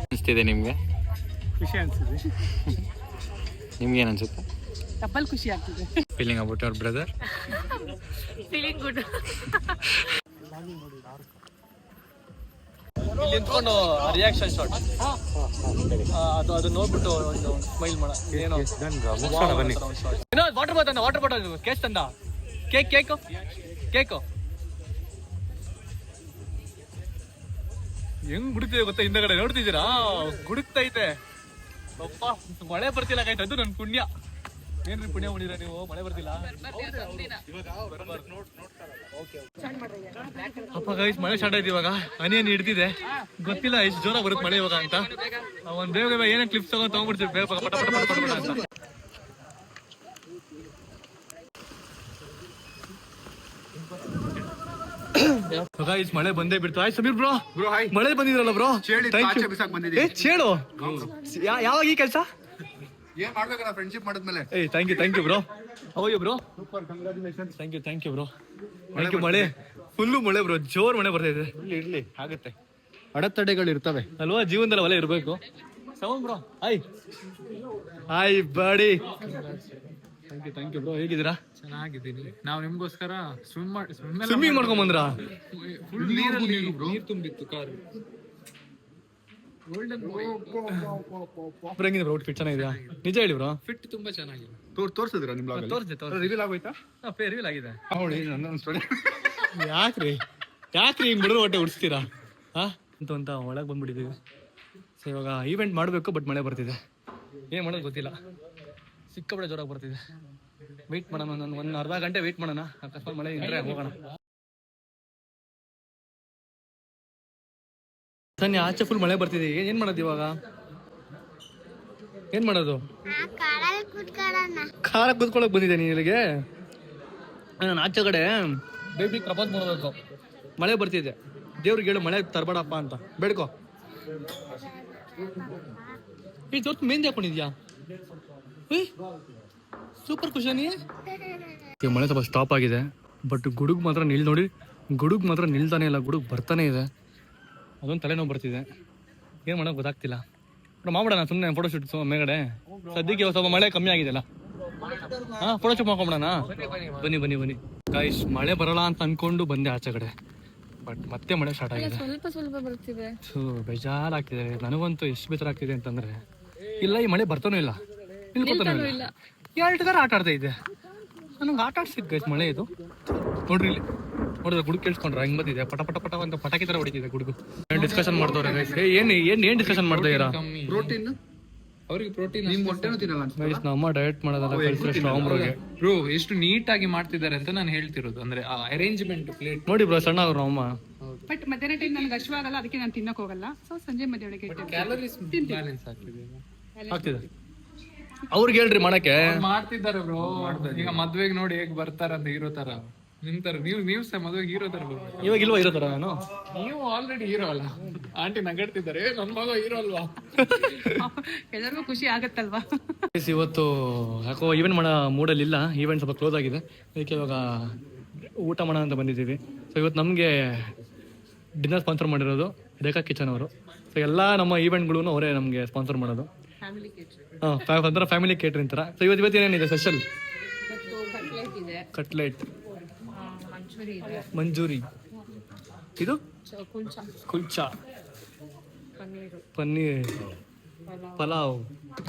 ಅನಿಸ್ತಿದೆ ನಿಮಗೆ? ಖುಷಿ ಅನ್ಸಿದೆ. ನಿಮ್ಗೇನು ಅನ್ಸುತ್ತೆ? ಡಬಲ್ ಖುಷಿ ಆಗ್ತಿದೆ. Feeling about our brother? Feeling good. ಇಲ್ಲಿ ನಿಂತ್ಕೊಂಡು ರಿಯಾಕ್ಷನ್ ಶಾಟ್ ಅದು ನೋಡ್ಬಿಟ್ಟು ಒಂದು ಸ್ಮೈಲ್ ಮಾಡ. ಏನೋ ವಾಟರ್ ಬಾಟಲ್ ಕೇಕ್ ತಂದ. ಕೇಕು ಹೆಂಗ್ ಗುಡುಕ್ತಿದೆ ಗೊತ್ತಾ? ಹಿಂದಗಡೆ ನೋಡ್ತಿದ್ದೀರಾ? ಗುಡುಕ್ತೈತೆ. ಅಪ್ಪ, ಮಳೆ ಬರ್ತಿಲ್ಲ ಕಾಯ್ತು. ಅದು ನನ್ ಪುಣ್ಯ. ಏನ್ರಿ ಪುಣ್ಯ ಮಾಡಿರ ನೀವು? ಮಳೆ ಬರ್ತಿಲ್ಲ. ಅಪ್ಪ ಗೈಸ್, ಮಳೆ ಸ್ಟಾರ್ಟ್ ಆಯ್ತು ಇವಾಗ. ಹನಿ ಹಿಡ್ತಿದೆ, ಗೊತ್ತಿಲ್ಲ ಎಷ್ಟು ಜೋರ ಬರುತ್ತೆ ಮಳೆ ಇವಾಗ ಅಂತ. ಒಂದ್ ಬೇಗ ಏನೇ ಕ್ಲಿಪ್ಸ್ ತಗೊಂಡ್ಬಿಡ್ತೀವಿ ಬೇಗ ಪಟ ಪಟ ಪಟ ಪಟ ಅಂತ. ಗೈಸ್, ಮಳೆ ಬಂದೇ ಬಿಡ್ತು. ಆಯ್ತು ಸಮೀರ್ ಬ್ರೋ, ಮಳೆ ಬಂದಿದ್ರಲ್ಲ ಬ್ರೋ. Thank you. ಚೇಳು ಯಾವಾಗ ಈ ಕೆಲಸ? ಏನ್ ಮಾಡ್ಬೇಕಲ್ಲ ಫ್ರೆಂಡ್ಶಿಪ್ ಮಾಡಿದ್ಮೇಲೆ. ಏಯ್ thank you bro. How you bro? Super, congratulations. Thank you bro. Thank you. ಮಳೆ ಫುಲ್ಲು ಮಳೆ ಬ್ರೋ, ಜೋರ್ ಮಳೆ ಬರ್ತಾ ಇದೆ. ಇರ್ಲಿ ಆಗುತ್ತೆ, ಅಡೆತಡೆಗಳು ಇರ್ತವೆ ಅಲ್ವಾ, ಜೀವನದಲ್ಲಿ ಒಲೆ ಇರಬೇಕು. Sound bro, hi buddy. Thank you bro. ಹೇಗಿದ್ದೀರಾ? ಚೆನ್ನಾಗಿದ್ದೀನಿ. ನಾವು ನಿಮ್ಗೋಸ್ಕರ ಸ್ವಿಮ್ಮಿಂಗ್ ಮಾಡ್ಕೊಂಡ್ ಬಂದ್ರಾ? ನೀರು ತುಂಬಿತ್ತು ಕಾರು. ಬ್ರೋ ಹೆಂಗಿದೆ ಬ್ರೋ? ಔಟ್ಫಿಟ್ ಚೆನ್ನಾಗಿದೆಯಾ? ನಿಜ ಹೇಳಿ ಬ್ರೋ. ಫಿಟ್ ತುಂಬಾ ಚೆನ್ನಾಗಿದೆ. ತೋರ್ಸಿದ್ರ ನಿಮ್ ಬ್ಲಾಗ್ ತೋರಿಸಿದೆ ರಿವೀಲ್ ಆಗೋಯ್ತಾ? ರಿವೀಲ್ ಆಗಿದೆ. ನೋಡಿ ನನ್ನ ಸ್ಟೋರಿ. ಯಾಕ್ರಿ ಹಿಂಗ್ ಬಿಡೋ ಹೊಟ್ಟೆ ಉಡ್ಸ್ತೀರಾ ಅಂತ ಒಳಗೆ ಬಂದ್ಬಿಟ್ಟಿದ್ದೀವಿ. ಸೊ ಇವಾಗ ಈವೆಂಟ್ ಮಾಡಬೇಕು, ಬಟ್ ಮಳೆ ಬರ್ತಿದೆ. ಏನು ಮಾಡೋದು ಗೊತ್ತಿಲ್ಲ, ಸಿಕ್ಕಾಪಟ್ಟೆ ಜೋರಾಗಿ ಬರ್ತಿದೆ. ವೆಯ್ಟ್ ಮಾಡೋಣ, ಒಂದು ಅರ್ಧ ಗಂಟೆ ವೆಯ್ಟ್ ಮಾಡೋಣ. ಅಕಸ್ಮಾತ್ ಮಳೆ ಇದ್ರೆ ಹೋಗೋಣ. ಸನ್ನಿ ಆಚೆ ಫುಲ್ ಮಳೆ ಬರ್ತಿದೆ. ಏನು ಮಾಡೋದು ಇವಾಗ? ಏನು ಮಾಡೋದು? ಖಾರ ಕೂತ್ಕೊಳಕ್ ಬಂದಿದ್ದೆ ನೀನು ಇಲ್ಲಿಗೆ? ನಾನು ಆಚೆ ಕಡೆ ಬೇಬಿ ಪ್ರಪೋಸ್ ಮಾಡಬೇಕು, ಮಳೆ ಬರ್ತಿದೆ. ದೇವ್ರಿಗೆ ಹೇಳು ಮಳೆ ತರಬೇಡಪ್ಪ ಅಂತ ಬೇಡ್ಕೊ. ಈ ಜೊತೆ ಮೆಹಂದಿ ಹಾಕೊಂಡಿದ್ಯಾ? ಸೂಪರ್ ಖುಷಿ. ಮಳೆ ಸ್ವಲ್ಪ ಸ್ಟಾಪ್ ಆಗಿದೆ, ಬಟ್ ಗುಡುಗ್ ಮಾತ್ರ ನೋಡಿ, ಗುಡುಗ್ ಮಾತ್ರ ನಿಲ್ತಾನೆ ಇಲ್ಲ, ಗುಡುಗ್ ಬರ್ತಾನೆ ಇದೆ. ಅದೊಂದು ತಲೆನೋವು ಬರ್ತಿದೆ, ಏನು ಮಾಡೋಕೆ ಗೊತ್ತಾಗ್ತಿಲ್ಲ. ಮಾಡ್ಬಿಡೋಣ ಸುಮ್ಮನೆ ಫೋಟೋಶೂಟ್ ಮೇಗಡೆ. ಸದ್ಯಕ್ಕೆ ಸ್ವಲ್ಪ ಮಳೆ ಕಮ್ಮಿ ಆಗಿದೆಯಲ್ಲ, ಫೋಟೋಶೂಟ್ ಮಾಡ್ಕೊಂಬಿಡೋಣ. ಬನ್ನಿ ಗೈಸ್, ಮಳೆ ಬರಲ್ಲ ಅಂತ ಅನ್ಕೊಂಡು ಬಂದೆ ಆಚೆ ಕಡೆ, ಬಟ್ ಮತ್ತೆ ಮಳೆ ಸ್ಟಾರ್ಟ್ ಆಗಿದೆ. ಸ್ವಲ್ಪ ಬರ್ತಿದೆ. ಸೊ ಬೇಜಾರಾಗ್ತಿದೆ ನನಗಂತೂ. ಎಷ್ಟು ಬೇಜಾರಾಗ್ತಿದೆ ಅಂತಂದ್ರೆ, ಇಲ್ಲ ಈ ಮಳೆ ಬರ್ತಾನೂ ಇಲ್ಲ, ನಿಲ್ಕೊತಾನೂ ಇಲ್ಲ. 2 ತರ ಆಟ ಆಡ್ತಾ ಇದೆ. ನನಗೆ ಆಟ ಆಡ್ಸಿದ್ ಗೈಸ್ ಮಳೆ ಇದು. ನೋಡ್ರಿ ಇಲ್ಲಿ ನೋಡಿದ್ರೆ ಗುಡುಗು ಕೇಳಿಸ್ಕೊಂಡ್ರೆ ಹೆಂಗ್ ಬಂದಿದೆ, ಪಟ ಅಂತ ಪಟಾಕಿ ತರ ಹೊಡಿತಿದೆ ಗುಡುಗು. ಡಿಸ್ಕಷನ್ ಮಾಡ್ತವ್ರೆ ಗೈಸ್. ಏನ್ ಡಿಸ್ಕಷನ್ ಮಾಡ್ತಾ ಇದೀರಾ? ಪ್ರೋಟೀನ್ ಅವ್ರಿಗೆ ಪ್ರೋಟೀನ್ ನಿಮ್ ಹೊಟ್ಟೆನೂ ತಿನ್ನಲ್ಲ ಗೈಸ್, ನಮ್ಮ ಡಯಟ್ ಮಾಡೋದಲ್ಲ ಕಳಿಸಿದ್ರೆ ಸ್ಟ್ರಾಂಗ್ ಬ್ರೋಗೆ. ಬ್ರೋ ಎಷ್ಟು ನೀಟಾಗಿ ಮಾಡ್ತಿದ್ದಾರೆ ಅಂತ ನಾನು ಹೇಳ್ತಿರೋದು. ಅಂದ್ರೆ ಆ ಅರೇಂಜ್ಮೆಂಟ್ ಪ್ಲೇಟ್ ನೋಡಿ ಬ್ರೋ, ಸಣ್ಣ ಅವ್ರು ಅಮ್ಮ. ಬಟ್ ಮಧ್ಯಾಹ್ನ ಟೈಮ್ ನನಗೆ ಹಶ್ವಾಗಲ್ಲ, ಅದಕ್ಕೆ ನಾನು ತಿನ್ನಕ್ ಹೋಗಲ್ಲ. ಸೊ ಸಂಜೆ ಮಧ್ಯಾಹ್ನಕ್ಕೆ ಕ್ಯಾಲರೀಸ್ ಬ್ಯಾಲೆನ್ಸ್ ಆಗ್ತಿದೆ. ಆಗ್ತಿದೆ. ಅವ್ರಿಗೆ ಹೇಳ್ರಿ ಮಾಡಕ್ಕೆ. ಮಾಡ್ತಿದ್ದಾರೆ ಬ್ರೋ. ಈಗ ಮದ್ವೆಗೆ ನೋಡಿ ಹೇಗ್ ಬರ್ತಾರಂತ ಹೀರೋ ತರ ನಿಂತಾರ. ನೀವು ಸಹ ಮದ್ವೆಗೆ ಹೀರೋ ತರ ಬರ್ತಾರೆ. ಇವಾಗ ಇಲ್ವಾ ಇರೋ ತರ? ನಾನು ನೀವು ಆಲ್ರೆಡಿ ಹೀರೋ ಅಲ್ಲ. ಆಂಟಿ ನಗಡ್ತಿದ್ದಾರೆ, ನನ್ ಮಗ ಹೀರೋ ಅಲ್ವಾ? ಎಲ್ಲರಿಗೂ ಖುಷಿ ಆಗತ್ತಲ್ವಾ? ಇವತ್ತು ಯಾಕೋ ಈವೆಂಟ್ ಮಾಡೋ ಮೂಡಲ್ಲಿ ಇಲ್ಲ, ಈವೆಂಟ್ ಸ್ವಲ್ಪ ಕ್ಲೋಸ್ ಆಗಿದೆ. ಅದಕ್ಕೆ ಇವಾಗ ಊಟ ಮಾಡೋಣ ಅಂತ ಬಂದಿದ್ದೀವಿ. ಸೊ ಇವತ್ತು ನಮಗೆ ಡಿನ್ನರ್ ಸ್ಪಾನ್ಸರ್ ಮಾಡಿರೋದು ರೇಖಾ ಕಿಚನ್ ಅವರು. ಸೊ ಎಲ್ಲ ನಮ್ಮ ಈವೆಂಟ್ಗಳು ಅವರೇ ನಮಗೆ ಸ್ಪಾನ್ಸರ್ ಮಾಡೋದು. ಅಂದ್ರೆ ಫ್ಯಾಮಿಲಿ ಕೇಟ್ರಿಂಗ್ ಥರ. ಸೊ ಇವತ್ತು ಏನೇನಿದೆ ಸ್ಪೆಷಲ್? ಕಟ್ಲೆಟ್, ಮಂಚೂರಿ, ಇದು ಕುಲ್ಚಾ, ಪನ್ನೀರ್, ಪಲಾವ್,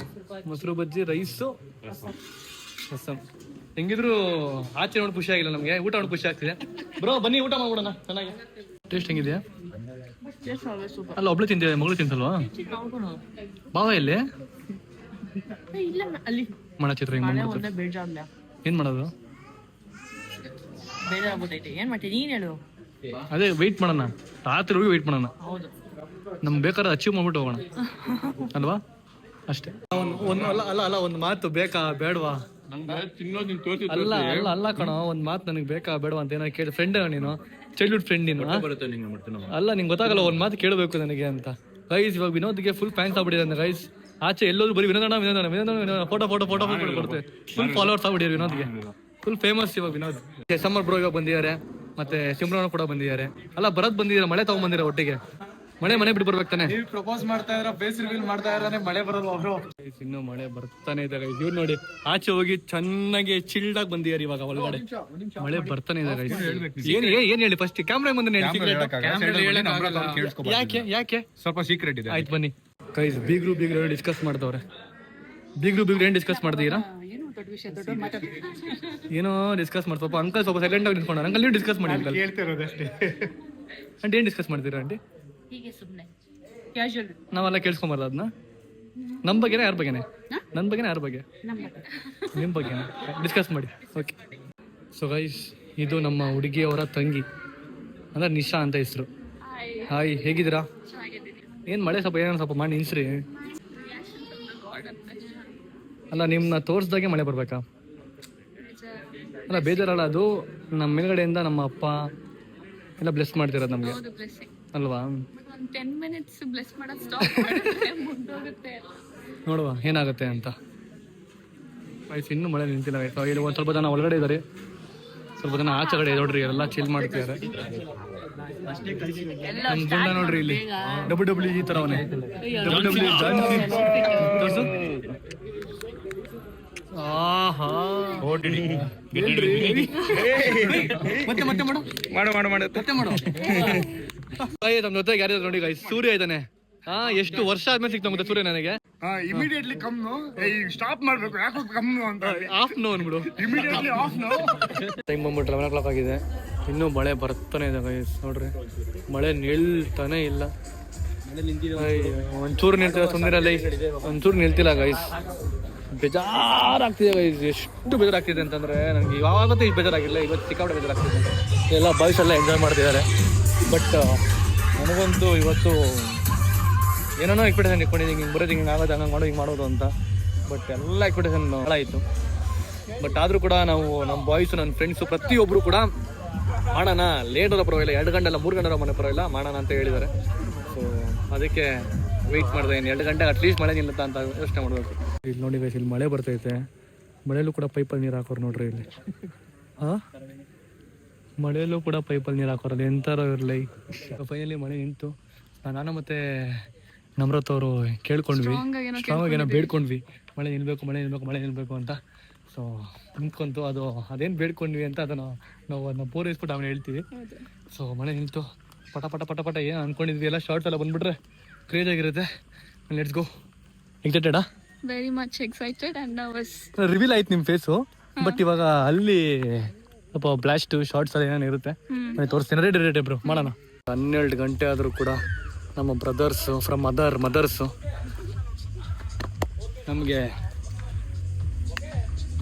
ಮೊಸರು ಬಜ್ಜಿ, ರೈಸು, ರಸಂ. ಹೆಂಗಿದ್ರು ಆಚೆ ನೋಡಿ ಖುಷಿ ಆಗಿಲ್ಲ ನಮಗೆ, ಊಟ ನೋಡಿ ಖುಷಿ ಆಗ್ತಿದೆ. ಬ್ರೋ ಬನ್ನಿ ಊಟ ಮಾಡ್ಬಿಡೋಣ ಚೆನ್ನಾಗಿ. ಟೇಸ್ಟ್ ಹೆಂಗಿದೆಯಾ? ಅಲ್ಲ ಒಬ್ಳು ತಿಂತಿದೆ, ಮಗಳು ತಿಂತಲ್ವಾ? ಬಾವ ಎಲ್ಲಿ? ಮಣ ಚಿತ್ರ ಏನ್ ಮಾಡೋದು? ಅದೇ ವೆಯ್ಟ್ ಮಾಡೋಣ, ರಾತ್ರಿ ವೆಯ್ಟ್ ಮಾಡೋಣ. ನಮ್ಗೆ ಬೇಕಾದ್ರೆ ಅಚೀವ್ ಮಾಡ್ಬಿಟ್ಟು ಹೋಗೋಣ ಅಲ್ವಾ? ಅಷ್ಟೇ. ಒಂದು ಮಾತು ಬೇಕಾ ಬೇಡವಾ? ಅಲ್ಲ ಕಣೋ, ಒಂದು ಮಾತು ನನಗೆ ಬೇಕಾ ಬೇಡವಾ ಅಂತ ಏನೋ ಕೇಳಿ. ಫ್ರೆಂಡ್ ನೀನು, ಚೈಲ್ಡ್ಹುಡ್ ಫ್ರೆಂಡ್ ನೀನು. ಅಲ್ಲ ನಿಂಗೆ ಗೊತ್ತಾಗಲ್ಲ, ಒಂದು ಮಾತು ಕೇಳಬೇಕು ನನಗೆ ಅಂತ. ಗೈಸ್ ಇವಾಗ ವಿನೋದ್ಗೆ ಫುಲ್ ಫ್ಯಾನ್ಸ್ ಆಗ್ಬಿಟ್ಟಿದೆ ಗೈಸ್. ಆಚೆ ಎಲ್ಲೋದ್ರು ಬರೀ ವಿನೋದನ ಫೋಟೋ ಕೊಡುತ್ತೆ. ಫುಲ್ ಫಾಲೋವರ್ಸ್ ಆಗ್ಬಿಟ್ಟಿದ್ದಾರೆ ವಿನೋದ್ಗೆ, ಫುಲ್ ಫೇಮಸ್ ಇವಾಗ ವಿನೋದ್. ಸಮರ್ ಬ್ರೋ ಇವಾಗ ಬಂದಿದ್ದಾರೆ, ಮತ್ತೆ ಸಿಮ್ರಾನ್ ಕೂಡ ಬಂದಿದ್ದಾರೆ. ಅಲ್ಲ ಬರತ್ ಬಂದಿದ್ದಾರೆ, ಮಳೆ ತಗೊಂಡ್ಬಂದಿರ ಒಟ್ಟಿಗೆ. ಮಳೆ ಬಿಟ್ಟು ಬರ್ಬೇಕು ತಾನೆ. ನೀವು ಪ್ರಪೋಸ್ ಮಾಡ್ತಾ ಇದ್ರ, ಫೇಸ್ ರಿವೀಲ್ ಮಾಡ್ತಾ ಇದ್ರೆ ಮಳೆ ಬರಲ್ಲ ಅವರು. ಇನ್ನು ಮಳೆ ಬರ್ತಾನೆ ಇದ್ದಾರೆ. ಇವ್ರು ನೋಡಿ ಆಚೆ ಹೋಗಿ ಚೆನ್ನಾಗಿ ಚಿಲ್ಡ್ ಆಗಿ ಬಂದಿದ್ದಾರೆ. ಇವಾಗ ಒಳಗಡೆ ಮಳೆ ಬರ್ತಾನೆ ಇದ್ದಾರೆ. ಏನ್ ಹೇಳಿ ಫಸ್ಟ್ ಕ್ಯಾಮ್ರಾ ಮುಂದೆ ಯಾಕೆ ಸ್ವಲ್ಪ ಸೀಕ್ರೆಟ್ ಇದೆ. ಆಯ್ತು ಬನ್ನಿ ಗೈಸ್. ಬೀಗ್ರು ಡಿಸ್ಕಸ್ ಮಾಡ್ತವ್ರೆ. ಬೀಗ್ರು ಏನ್ ಡಿಸ್ಕಸ್ ಮಾಡ್ತೀರಾ? ಏನೋ ಡಿಸ್ಕಸ್ ಮಾಡಿ. ಸ್ವಲ್ಪ ಅಂಕಲ್ ಸ್ವಲ್ಪ ಸೈಲೆಂಟ್ ಆಗಿ ನಿಂತ್ಕೊಂಡ್ರೆ. ಅಂಕಲ್ ನೀವು ಡಿಸ್ಕಸ್ ಮಾಡಿ. ಅಂಕಲ್ ಹೇಳ್ತಿರೋದಷ್ಟೇ. ಆಂಟಿ ಏನ್ ಡಿಸ್ಕಸ್ ಮಾಡ್ತೀರಾ ಆಂಟಿ? ನಾವೆಲ್ಲ ಕೇಳಿಸ್ಕೊಂಬಾರ್ದು ಅದನ್ನ. ನಮ್ಮ ಬಗ್ಗೆನೇ ಯಾರ ಬಗ್ಗೆನೆ? ನನ್ನ ಬಗ್ಗೆನೇ ಯಾರ ಬಗ್ಗೆ? ನಿಮ್ಮ ಬಗ್ಗೆನೇ ಡಿಸ್ಕಸ್ ಮಾಡಿ. ಓಕೆ. ಸೊ ಗೈಸ್, ಇದು ನಮ್ಮ ಹುಡುಗಿಯವರ ತಂಗಿ, ಅಂದ್ರೆ ನಿಶಾ ಅಂತ ಹೆಸರು. ಹಾಯ್, ಹೇಗಿದ್ದೀರಾ? ಏನು ಮಳೆ ಸ್ವಲ್ಪ ಮಾಡಿ ನಿನ್ಸ್ರಿ. ಅಲ್ಲ ನಿಮ್ಮನ್ನ ತೋರಿಸ್ದಾಗೆ ಮಳೆ ಬರ್ಬೇಕಾ? ಅಲ್ಲ ಬೇಜಾರಲ್ಲ, ಅದು ನಮ್ಮ ಮೇಲ್ಗಡೆಯಿಂದ ನಮ್ಮ ಅಪ್ಪ ಎಲ್ಲ ಬ್ಲೆಸ್ ಮಾಡ್ತಿರೋದು ನಮಗೆ ಅಲ್ವಾ? 10 minutes ಬ್ಲೆಸ್ ಮಾಡೋದು ಸ್ಟಾಪ್ ಮಾಡಿದ್ರೆ ಮುಂದೋಗುತ್ತೆ. ನೋಡುವ ಏನಾಗುತ್ತೆ ಅಂತ. ಆಯ್ತು ಇನ್ನೂ ಮಳೆ ನಿಂತಿಲ್ಲ ಆಯ್ತು. ಇಲ್ಲಿ ಒಂದು ಸ್ವಲ್ಪ ಜನ ಒಳಗಡೆ ಇದ್ದಾರೆ, ಸ್ವಲ್ಪ ಜನ ಆಚೆ ಕಡೆ ನೋಡ್ರಿ ಎಲ್ಲ ಚಿಲ್ ಮಾಡ್ತಿದ್ದಾರೆ. ನಮ್ಮ ಗುಂಡ ನೋಡ್ರಿ ಇಲ್ಲಿ ಡಬ್ಲ್ಯೂ ಈ ತರ ಅವನೇ ಡಬ್ಲ್ಯೂ ಆಹಾ ಮತ್ತೆ ಮತ್ತೆ ಮಾಡು ಮತ್ತೆ ಮಾಡು. ನಮ್ಮ ಜೊತೆಗೆ ಯಾರು ನೋಡಿ ಗೈಸ್, ಸೂರ್ಯ ಇದ್ದಾನೆ. ಎಷ್ಟು ವರ್ಷ ಆದ್ಮೇಲೆ ಸಿಕ್ತ ಮತ್ತೆ ಸೂರ್ಯ ನನಗೆ. ಇಮಿಡಿಯೇಟ್ಲಿ ಕಮ್ನು ಸ್ಟಾಪ್ ಮಾಡ್ಬೇಕು, ಯಾಕೋ ಕಮ್ನು ಅಂತ ಆಫ್ ನೋ ಅನ್ಬಿಡು. ಇಮಿಡಿಯೇಟ್ಲಿ ಆಫ್ ನೋ. ಟೈಮ್ ಬಂದ್ಬಿಟ್ಟು 11 o'clock ಆಗಿದೆ, ಇನ್ನೂ ಮಳೆ ಬರ್ತಾನೆ ಇದೆ ಗೈಸ್. ನೋಡ್ರಿ ಮಳೆ ನಿಲ್ತಾನೆ ಇಲ್ಲ. ಒಂಚೂರು ನಿಲ್ತಿಲ್ಲ, ಸುಮ್ಮನಿರಲ್ಲಿ ಒಂಚೂರು ನಿಲ್ತಿಲ್ಲ ಗೈಸ್. ಬೇಜಾರಾಗ್ತಿದೆ ಗೈಸ್, ಎಷ್ಟು ಬೇಜಾರಾಗ್ತಿದೆ ಅಂತಂದ್ರೆ ನನಗೆ ಯಾವಾಗತ್ತೂ ಇಷ್ಟು ಬೇಜಾರಾಗಿಲ್ಲ, ಇವತ್ತು ಸಿಕ್ಕಾಪಟ್ಟೆ ಬೇಜಾರಾಗ್ತಿದೆ. ಎಲ್ಲ ಬಾಯ್ಸ್ ಎಲ್ಲ ಎಂಜಾಯ್ ಮಾಡ್ತಿದ್ದಾರೆ, ಬಟ್ ನನಗಂತೂ ಇವತ್ತು ಏನೇನೋ ಎಕ್ಸ್ಪೆಕ್ಟೇಷನ್ ಇಟ್ಕೊಂಡಿದ್ದೀನಿ, ಹಿಂಗೆ ಬರೋದು ಹಿಂಗೆ ಆಗೋದು, ಹಂಗೆ ಮಾಡೋದು, ಹಿಂಗೆ ಮಾಡೋದು ಅಂತ. ಬಟ್ ಎಲ್ಲ ಎಕ್ಸ್ಪೆಕ್ಟೇಷನ್ ಹಾಳಾಯಿತು. ಬಟ್ ಆದರೂ ಕೂಡ ನಾವು ನಮ್ಮ ಬಾಯ್ಸು, ನನ್ನ ಫ್ರೆಂಡ್ಸು ಪ್ರತಿಯೊಬ್ಬರು ಕೂಡ ಮಾಡೋಣ, ಲೇಟ್ ಅಲ್ಲ ಪರವಾಗಿಲ್ಲ, 2 ಗಂಟೆ ಅಲ್ಲ 3 ಗಂಟೆ ಮನೆ ಪರವಾಗಿಲ್ಲ ಮಾಡೋಣ ಅಂತ ಹೇಳಿದ್ದಾರೆ. ಸೊ ಅದಕ್ಕೆ ವೆಯ್ಟ್ ಮಾಡ್ದೆ, 2 ಗಂಟೆ ಅಟ್ಲೀಸ್ಟ್ ಮಳೆ ನಿಲ್ಲುತ್ತಾ ಅಂತ ಯೋಚನೆ ಮಾಡಬೇಕು. ಇಲ್ಲಿ ನೋಡಿ ಗೈಸ್, ಇಲ್ಲಿ ಮಳೆ ಬರ್ತೈತೆ, ಮಳೆಯಲ್ಲೂ ಕೂಡ ಪೈಪಲ್ಲಿ ನೀರು ಹಾಕೋರು ನೋಡ್ರಿ ಇಲ್ಲಿ. ಮಳೆಯಲ್ಲೂ ಕೂಡ ಪೈಪಲ್ಲಿ ನೀರು ಹಾಕೋರಲ್ಲ, ಎಂಥಾರೋ ಇರಲಿ. ಫೈನಲಿ ಮಳೆ ನಿಂತು, ನಾನು ಮತ್ತೆ ನಮ್ರತ್ ಅವರು ಕೇಳ್ಕೊಂಡ್ವಿ, ಸ್ಟ್ರಾಂಗ್ ಏನೋ ಬೇಡ್ಕೊಂಡ್ವಿ, ಮಳೆ ನಿಲ್ಬೇಕು ಅಂತ. ಸೊ ನಿಂತ್ಕೊಂತು, ಅದೇನು ಬೇಡ್ಕೊಂಡ್ವಿ ಅಂತ ಅದನ್ನು ನಾವು ಅದನ್ನ ಪೂರೈಸ್ಬಿಟ್ಟು ಆಮೇಲೆ ಹೇಳ್ತೀವಿ. ಸೊ ಮಳೆ ನಿಂತು, ಪಟ ಪಟ ಪಟ ಪಟ ಏನು ಅಂದ್ಕೊಂಡಿದ್ವಿ ಎಲ್ಲ ಶಾರ್ಟ್ಸ್ ಎಲ್ಲ ಬಂದ್ಬಿಟ್ರೆ ಕ್ರೇಜ್ ಆಗಿರುತ್ತೆ. Let's go. ಎಕ್ಸೈಟೆಡಾ? Very much excited and nervous. Reveal ಆಯ್ತು ನಿಮ್ಮ ಫೇಸು, ಬಟ್ ಇವಾಗ ಅಲ್ಲಿ ಸ್ವಲ್ಪ ಬ್ಲಾಸ್ಟ್ ಶಾರ್ಟ್ಸ್ ಎಲ್ಲ ಏನೇನು ಇರುತ್ತೆ ತೋರಿಸ್ತೀನಿ. ರೆಡಿ ಬ್ರೋ, ಮಾಡೋಣ. 12 ಗಂಟೆ ಆದರೂ ಕೂಡ ನಮ್ಮ ಬ್ರದರ್ಸು ಫ್ರಮ್ ಮದರ್ಸು ನಮಗೆ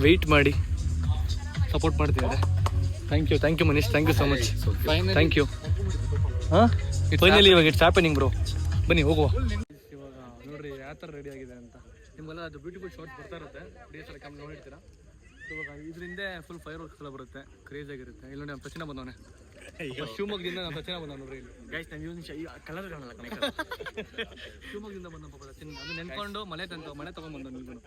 ವೆಯ್ಟ್ ಮಾಡಿ ಸಪೋರ್ಟ್ ಮಾಡ್ತಿದ್ದಾರೆ. Thank you Manish, thank you so much, thank you. Finally ಇವಾಗ ಇಟ್ಸ್ ಹ್ಯಾಪನಿಂಗ್ ಬ್ರೋ, ಬನ್ನಿ ಹೋಗುವ. ಇವಾಗ ನೋಡ್ರಿ ಯಾವ ಥರ ರೆಡಿ ಆಗಿದೆ ಅಂತ. ನಿಮ್ಗೆಲ್ಲ ಅದು ಬ್ಯೂಟಿಫುಲ್ ಶಾರ್ಟ್ಸ್ ಬರ್ತಾ ಇರುತ್ತೆ, ಡಿಎಸ್ಎಲ್ ಕ್ಯಾಮ್ ನೋಡಿರ್ತೀರಾ. ಇವಾಗ ಇದರಿಂದ ಫುಲ್ ಫೈರ್ ವರ್ಕ್ಸ್ ಎಲ್ಲ ಬರುತ್ತೆ, ಕ್ರೇಜ್ ಆಗಿರುತ್ತೆ. ಇಲ್ಲಿ ನೋಡಿ ನಮ್ಮ ಸಚಿನ ಬಂದವನೆ, ಶಿವಮೊಗ್ಗದಿಂದ ನಮ್ಮ ಸಚಿನ ಬಂದ ನೋಡ್ರಿ ಇಲ್ಲಿ. ಕಲರ್ ಶಿವಮೊಗ್ಗದಿಂದ ಬಂದ ಪಾಪ ಸಚಿನ್, ಅದು ನೆನ್ಕೊಂಡು ಮಳೆ ತಗೊಂಡ್ಬಂದ ನಿಲ್ಕೊಂಡು.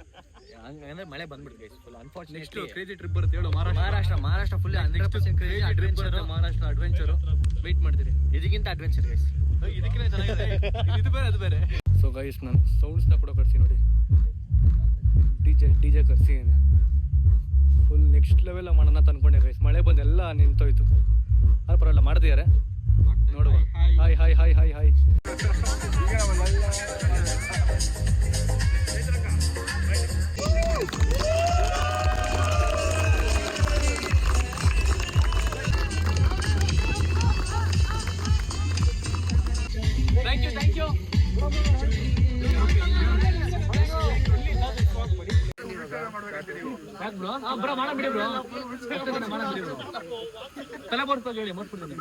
ಹಂಗಂದ್ರೆ ಮಳೆ ಬಂದ್ಬಿಟ್ಟು guys, full unfortunately next crazy trip ಬರುತ್ತೆ ಹೇಳು. Maharashtra full Maharashtra adventure. Wait ಮಾಡ್ತೀರಿ, ಇದಕ್ಕಿಂತ ಅಡ್ವೆಂಚರ್ ಗೈಸ್, ಇದಕ್ಕಿಂತ ಚೆನ್ನಾಗಿದೆ. ಇದು ಬೇರೆ ಅದು ಬೇರೆ. ಸೊ ಗೈಸ್ ನಾನು ಸೌಂಡ್ಸ್ನ ಕೂಡ ಕರ್ಸಿ ನೋಡಿ, ಡಿ ಜೆ ಕರ್ಸಿ ಫುಲ್ ನೆಕ್ಸ್ಟ್ ಲೆವೆಲ್ ಮಾಡೋಣ ಅಂತ ಅನ್ಕೊಂಡೆ ಗೈಸ್. ಮಳೆ ಬಂದು ಎಲ್ಲ ನಿಂತೋಯ್ತು, ಅದು ಪರವಾಗಿಲ್ಲ ಮಾಡ್ತಿದ್ದಾರೆ ನೋಡುವ. Hi hi hi hi hi. Thank you. Bro ಮಾಡಬಿಡಿ ಬ್ರೋ, ತಲೆ ಬರ್ತಾಗ ಹೇಳಿ ಮಾಡ್ಬಿಡ್ತೀನಿ.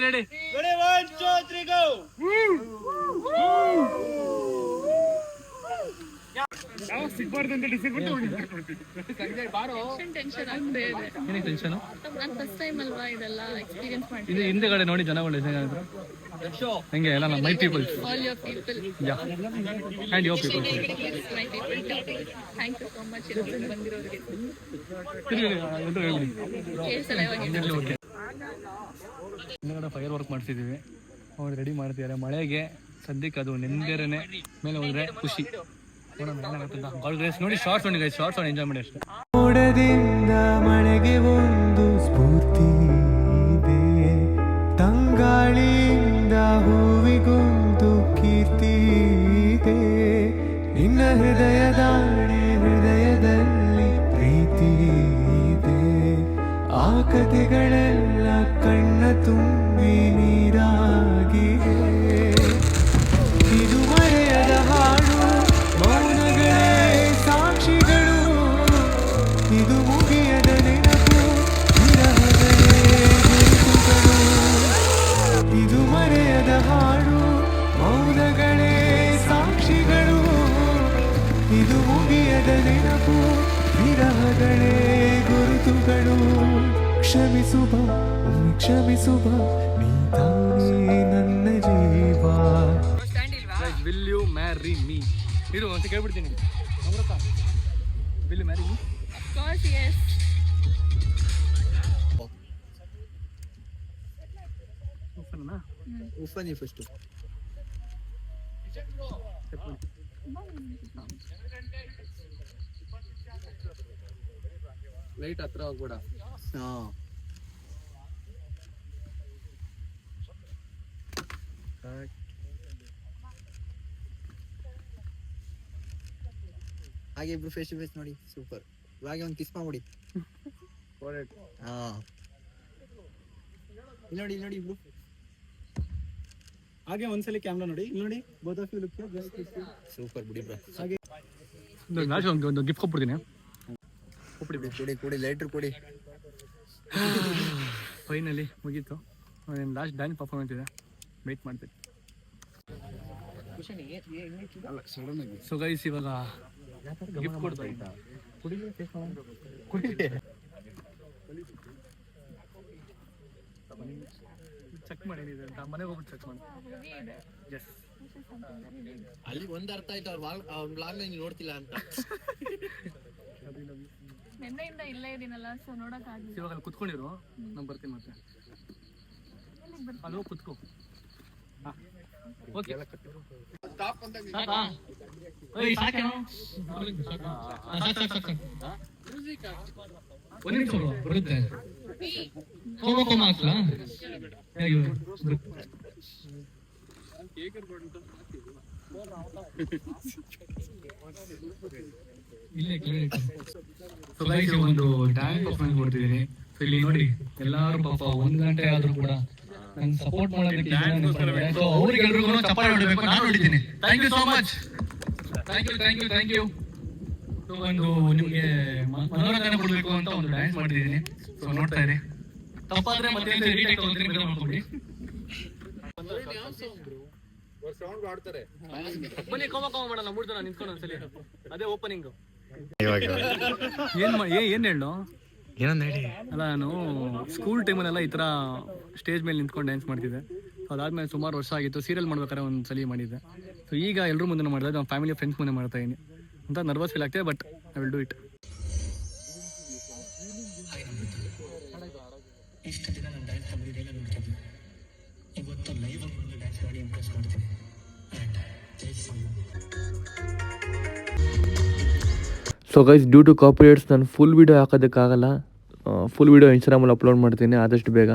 ರೆಡಿ 1 2 3 ಗೋ. ಟೆನ್ಷನ್ ಆಗ್ತಾ ಇದೆ. ಏನಕ್ಕೆ ಟೆನ್ಷನ್? ನಾನು ಫಸ್ಟ್ ಟೈಮ್ ಅಲ್ವಾ ಇದೆಲ್ಲ ಎಕ್ಸ್ಪೀರಿಯನ್ಸ್ ಮಾಡ್ತೀನಿ. ಇದು ಹಿಂದೆಗಡೆ ನೋಡಿ ಜನಗಳು ಹೆಂಗೆ ಎಲ್ಲ ನಮ್ಮ my people, all your people and your people. My people, thank you so much ಇಲ್ಲಿ ಬಂದಿರೋರಿಗೆ. ಕೇಳಿಸಲ್ಲ ಇವಾಗ. ಹಿಂದೆಗಡೆ ಫೈರ್ ವರ್ಕ್ ಮಾಡ್ತಿದ್ದೀವಿ, ಅವ್ರು ರೆಡಿ ಮಾಡ್ತಿದ್ದಾರೆ. ಮಳೆಗೆ ಸದ್ಯಕ್ಕೆ ಅದು ನೆಂದೇರನೆ ಮೇಲೆ ಹೋದ್ರೆ ಖುಷಿ. ನೋಡಿ ಶಾರ್ಟ್ಸ್ ನೋಡಿ ಗೈಸ್, ಶಾರ್ಟ್ಸ್ ಎಂಜಾಯ್ ಮಾಡಿ ಅಷ್ಟೇ. ಮೋಡದಿಂದ ಮಳೆಗೆ ಒಂದು ಸ್ಫೂರ್ತಿ ಇದೆ, ತಂಗಾಳಿಯಿಂದ ಹೂವಿಗೊಂದು ಕೀರ್ತಿ ಇದೆ, ನಿನ್ನ ಹೃದಯದಲ್ಲಿ ಪ್ರೀತಿ ಇದೆ, ಆ ಕಥೆಗಳೆಲ್ಲ ಕಣ್ಣ ತುಂಬಿ ನೀರಾಗಿದೆ. ಇದು ಮರೆಯದ ಹಾಡು, ಮೌನಗಳೇ ಸಾಕ್ಷಿಗಳು, ಇದು ಮುಗಿಯದ ನೆನಪು, ವಿರಹಗಳೇ ಗುರುತುಗಳು. ಇದು ಮರೆಯದ ಹಾಡು, ಮೌನಗಳೇ ಸಾಕ್ಷಿಗಳು, ಇದು ಮುಗಿಯದ ನೆನಪು, ವಿರಹಗಳೇ ಗುರುತುಗಳು. ತಪ್ಪುಗಳು ಕ್ಷಮಿಸುವ ಒಮ್ಮೆ ಕ್ಷಮಿಸುವ ನೀ ತಾನೇ ನನ್ನ ಜೀವ. Will you marry me? ಇರು ಅಂತ ಕೇಳ್ಬಿಡ್ತೀನಿ. Will you marry me? Of course, yes. ಉಫನಿ ಫಸ್ಟ್. ಲೈಟ್ ಹತ್ರ ಹೋಗ್ಬೇಡ. ಹಾಗೆ ಇಬ್ರು ಫೇಸ್ ಟು ಫೇಸ್ ನೋಡಿ. ಸೂಪರ್. ಇವಾಗ ಒಂದು ಕಿಸ್ ಮಾಡ್ಬಿಡಿ. ಹಾ, ಇಲ್ಲಿ ನೋಡಿ ಇಬ್ರು. ಹಾಗೆ ಒಂದ್ಸಲಿ ಕ್ಯಾಮ್ರಾ ನೋಡಿ, ಇಲ್ಲಿ ನೋಡಿ. Both of you look super ಬಿಡಿ ಬ್ರೋ. ಲಾಸ್ಟ್ ಒಂದು ಗಿಫ್ಟ್ ಕೊಟ್ಬಿಡ್ತೀನಿ. ಕೊಡಿ ಲೈಟ್ರ್ ಕೊಡಿ. ಫೈನಲಿ ಮುಗೀತು. ಲಾಸ್ಟ್ ಡ್ಯಾನ್ಸ್ ಪರ್ಫಾರ್ಮೆನ್ಸ್ ಇದೆ, ವೇಟ್ ಮಾಡ್ತೀನಿ. ಸೊ ಗೈಸ್, ಇವಾಗ ಗಿಫ್ಟ್ ಕೊಡ್ತಾ ಇದ್ದ ಚೆಕ್ ಮಾಡಿದೆ ಅಂತ ಮನೆಗೆ ಹೋಗ್ಬಿಟ್ಟು ಚೆಕ್ ಮಾಡಿ. ಎಸ್, ಅಲ್ಲಿ ಒಂದ್ ಅರ್ಥ ಆಯ್ತು, ಅವ್ರ ಬ್ಲಾಗ್ ನೋಡ್ತಿಲ್ಲ ಅಂತ. ನಿನ್ನೆಯಿಂದ ಇಲ್ಲೇ ಇದೀನಲ್ಲ, ಸೊ ನೋಡಕ್ ಆಗಿಲ್ಲ. ಇವಾಗ ಅಲ್ಲಿ ಕುತ್ಕೊಂಡಿರು, ನಾನು ಬರ್ತೀನಿ ಮತ್ತೆ. ಅಲ್ಲಿ ಹೋಗಿ ಕುತ್ಕೋ. ಓಕೆ, ಒಂದು ನಿಮಿಷ ಬರುತ್ತೆ. ಒಂದು ಡ್ಯಾನ್ಸ್ ಪರ್ಫಾರ್ಮೆನ್ಸ್ ಕೊಡ್ತಿದ್ದೀನಿ. ಇಲ್ಲಿ ನೋಡಿ, ಎಲ್ಲಾರು ಪಾಪ 1 ಗಂಟೆ ಆದ್ರೂ ಕೂಡ ನಂಗೆ ಸಪೋರ್ಟ್ ಮಾಡೋದಕ್ಕೆ ಅವ್ರಿಗೆಲ್ರಿಗೂ ಚಪ್ಪಾಳೆ ಹೊಡಿಬೇಕು. ನಾನು ಹೊಡಿತೀನಿ. Thank you so much. Thank you. ಒಂದು ನಿಮ್ಗೆ ಮನೋರಂಜನೆ ಕೊಡ್ಬೇಕು ಅಂತ ಒಂದು ಡ್ಯಾನ್ಸ್ ಮಾಡಿದ್ದೀನಿ. ಸೊ ನೋಡ್ತಾ ಇರಿ. ತಪ್ಪಾದ್ರೆ ಮತ್ತೆ ರೀಟೇಕ್ ಹೋದ್ರೆ ಬೇರೆ ಮಾಡ್ಕೊಬಿಡಿ. ಬನ್ನಿ, ಕೋಮ ಮಾಡೋಣ. 3 ಜನ ನಿಂತ್ಕೊಂಡು ಒಂದ್ಸಲಿ. ಅದೇ ಓಪನಿಂಗ್. ಏನ್ ಹೇಳು? ಅಲ್ಲ, ನಾನು ಸ್ಕೂಲ್ ಟೈಮಲ್ಲೆಲ್ಲ ಈ ಥರ ಸ್ಟೇಜ್ ಮೇಲೆ ನಿಂತ್ಕೊಂಡು ಡ್ಯಾನ್ಸ್ ಮಾಡ್ತಿದ್ದೆ. ಅದಾದ್ಮೇಲೆ ಸುಮಾರು ವರ್ಷ ಆಗಿತ್ತು. ಸೀರಿಯಲ್ ಮಾಡ್ಬೇಕಾದ್ರೆ ಒಂದು ಸಲ ಮಾಡಿದ್ದೆ. ಸೊ ಈಗ ಎಲ್ಲರೂ ಮುಂದೆ ಮಾಡಿದೆ, ನಮ್ಮ ಫ್ಯಾಮಿಲಿ ಫ್ರೆಂಡ್ಸ್ ಮುಂದೆ ಮಾಡ್ತಾ ಇದ್ದೀನಿ ಅಂತ ನರ್ವಸ್ ಫೀಲ್ ಆಗ್ತಿದೆ. But I will do it. ಇಷ್ಟು ದಿನ ನಾನು ಡ್ಯಾನ್ಸ್ ಮಾಡಿದ್ದೆಲ್ಲ ನೋಡ್ತಿದ್ದೆ. ಇವತ್ತು ಲೈವ್ ಆಗಿ ಡ್ಯಾನ್ಸ್ ಮಾಡಿ ಇಂಪ್ರೆಸ್ ಮಾಡ್ತೀನಿ. So guys, due to copyrights ನಾನು ಫುಲ್ ವೀಡಿಯೋ ಹಾಕೋದಕ್ಕಾಗಲ್ಲ. ಫುಲ್ ವೀಡಿಯೋ ಇನ್ಸ್ಟಾಗ್ರಾಮಲ್ಲಿ ಅಪ್ಲೋಡ್ ಮಾಡ್ತೀನಿ ಆದಷ್ಟು ಬೇಗ.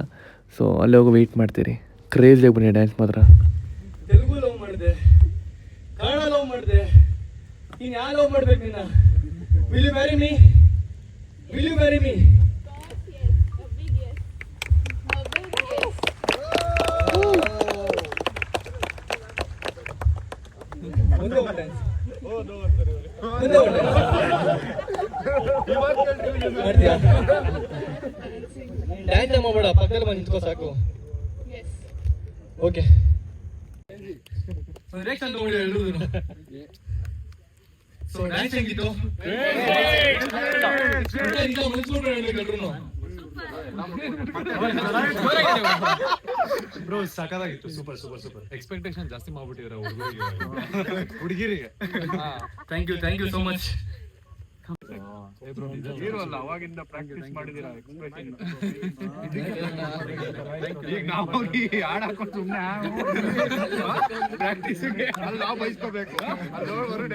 ಸೊ ಅಲ್ಲಿ ಹೋಗಿ ವೆಯ್ಟ್ ಮಾಡ್ತೀರಿ. ಕ್ರೇಜಿಯಾಗಿ ಬನ್ನಿ ಡ್ಯಾನ್ಸ್ ಮಾತ್ರ. ತೆಲುಗು ಲವ್ ಮಾಡಿದೆ, ಕನ್ನಡ ಲವ್ ಮಾಡಿದೆ, ಇನ್ನು ಯಾವ ಲವ್ ಮಾಡ್ಬೇಕು ನಿನ್ನ? Will you marry me? Will you marry me? Dance ಮಾಡಬೇಡ, ಪಕ್ಕದಲ್ಲಿ ಬಂದು ನಿಂತ್ಕೋ ಸಾಕು. ಓಕೆ, ರಿಯಾಕ್ಷನ್ ತಗೊಂಡು ಎಲ್ರು. ಸೊ ಡ್ಯಾನ್ಸ್ ಹೆಂಗಿತ್ತು? ಬ್ರೋ ಸಕಲಾಗಿತ್ತು. ಸೂಪರ್. ಎಕ್ಸ್ಪೆಕ್ಟೇಷನ್ ಜಾಸ್ತಿ ಮಾಡ್ಬಿಟ್ಟಿದ್ರ ಹುಡುಗಿರಿಗೆ. Thank you so much. ಅವಾಗಿಂದ ಪ್ರಾಕ್ಟೀಸ್ ಮಾಡಿದಿರಾ ಎಕ್ಸ್ಪ್ರೆಷನ್? ಈಗ ನಾವು ಹಾಡ್ ಹಾಕೊಂಡು ಸುಮ್ಮನೆ ಪ್ರಾಕ್ಟೀಸ್ಗೆ ಅಲ್ಲಿ ನಾವು ಬಯಸ್ಕೋಬೇಕು. ಅಲ್ಲಿ ನೋಡ್ಬರು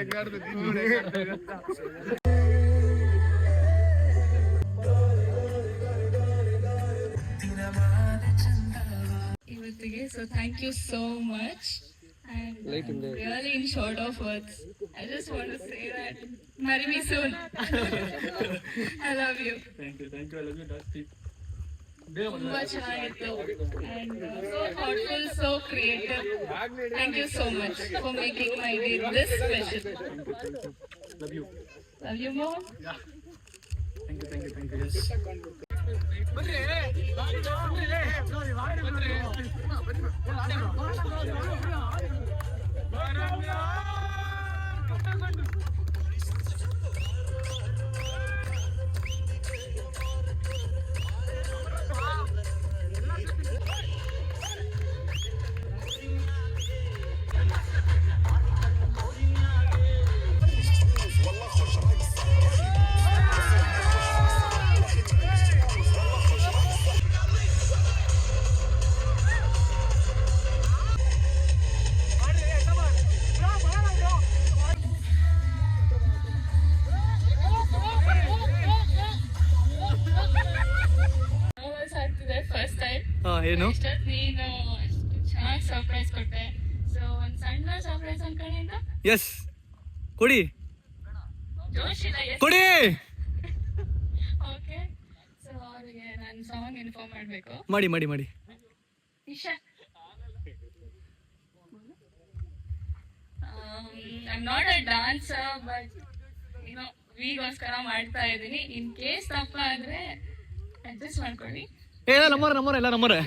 ಇವತ್ತಿಗೆ. So thank you so much. And really in short of words, I just want to say that marry me soon. I love you. Thank you. I love you. ತುಂಬಾ ಚೆನ್ನಾಗಿತ್ತು. And so thoughtful, so creative. Thank you so much for making my day this special. Love you. Love you more. Yeah. Thank you. Yes. ಏನು ಇಷ್ಟೊತ್ತು ನೀನು ಚೆನ್ನಾಗಿ surprise ಕೊಟ್ಟೆ. So ಒಂದು ಸಣ್ಣ surprise ಒಂದ್ ಕಡೆಯಿಂದ ಎಸ್ ಕೊಡಿ ಜೋಶ್ ಇಲ್ಲ. ಕೊಡಿ. ಓಕೆ, ಸೊ ಅವ್ರಿಗೆ ನಾನು ಸಾಂಗ್ ಇನ್ಫಾರ್ಮ್ ಮಾಡಬೇಕು. ಮಾಡಿ ಮಾಡಿ ಮಾಡಿ. Isha, I'm not a dancer, but ವಿಗೋಸ್ಕರ ಮಾಡ್ತಾ ಇದ್ದೀನಿ. ಇನ್ ಕೇಸ್ ತಪ್ಪ ಆದ್ರೆ ಅಡ್ಜಸ್ಟ್ ಮಾಡ್ಕೊಳ್ಳಿ. ಎಲ್ಲ ನಮ್ಮವ್ರೆ ಎಲ್ಲ ನಮ್ಮವ್ರೆ.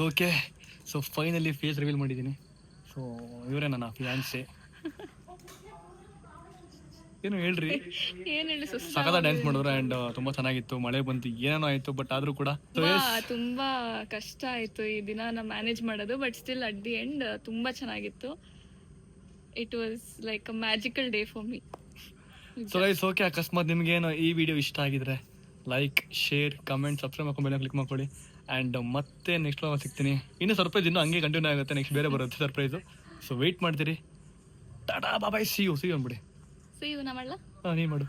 Okay, so finally face reveal ಮಾಡಿದ್ದೀನಿ. ಸೊ ಇವರೇ ನನ್ನ ಫಿಯಾನ್ಸೆ. ಏನು ಹೇಳ್ರಿ, ಏನ್ ಹೇಳಿ, ಸಖತ್ತ ಡ್ಯಾನ್ಸ್ ಮಾಡಿದ್ರು ಆ್ಯಂಡ್ ತುಂಬ ಚೆನ್ನಾಗಿತ್ತು. ಮಳೆ ಬಂತು, ಏನೇನೋ ಆಯಿತು, ಬಟ್ ಆದರೂ ಕೂಡ ತುಂಬಾ ಕಷ್ಟ ಆಯ್ತು ಈ ದಿನ ಮ್ಯಾನೇಜ್ ಮಾಡೋದು. But still at the end ತುಂಬಾ ಚೆನ್ನಾಗಿತ್ತು. It was like a magical day for me. So guys, okay, ಅಕಸ್ಮಾತ್ ನಿಮಗೇನು ಈ ವಿಡಿಯೋ ಇಷ್ಟ ಆಗಿದ್ರೆ ಲೈಕ್, ಶೇರ್, ಕಮೆಂಟ್, ಸಬ್ಸ್ಕ್ರೈಬ್ ಮಾಡ್ಕೊಂಡು ಮೇಲೆ ಕ್ಲಿಕ್ ಮಾಡ್ಕೊಳ್ಳಿ. ಆ್ಯಂಡ್ ಮತ್ತೆ ನೆಕ್ಸ್ಟ್ ಸಿಗ್ತೀನಿ. ಇನ್ನೂ ಸರ್ಪ್ರೈಸ್ ಇನ್ನೂ ಹಂಗೆ ಕಂಟಿನ್ಯೂ ಆಗುತ್ತೆ. ನೆಕ್ಸ್ಟ್ ಬೇರೆ ಬರುತ್ತೆ ಸರ್ಪ್ರೈಸು. ಸೊ ವೆಯ್ಟ್ ಮಾಡ್ತೀರಿ. ಟಾಟಾ ಬಾಯ್, ಸಿ ಯು ಅಂದ್ಬಿಡಿ. ಸಿ ಯು ನಾ ಮಾಡಲ್ಲ. ಹಾಂ, ನೀನು ಮಾಡು.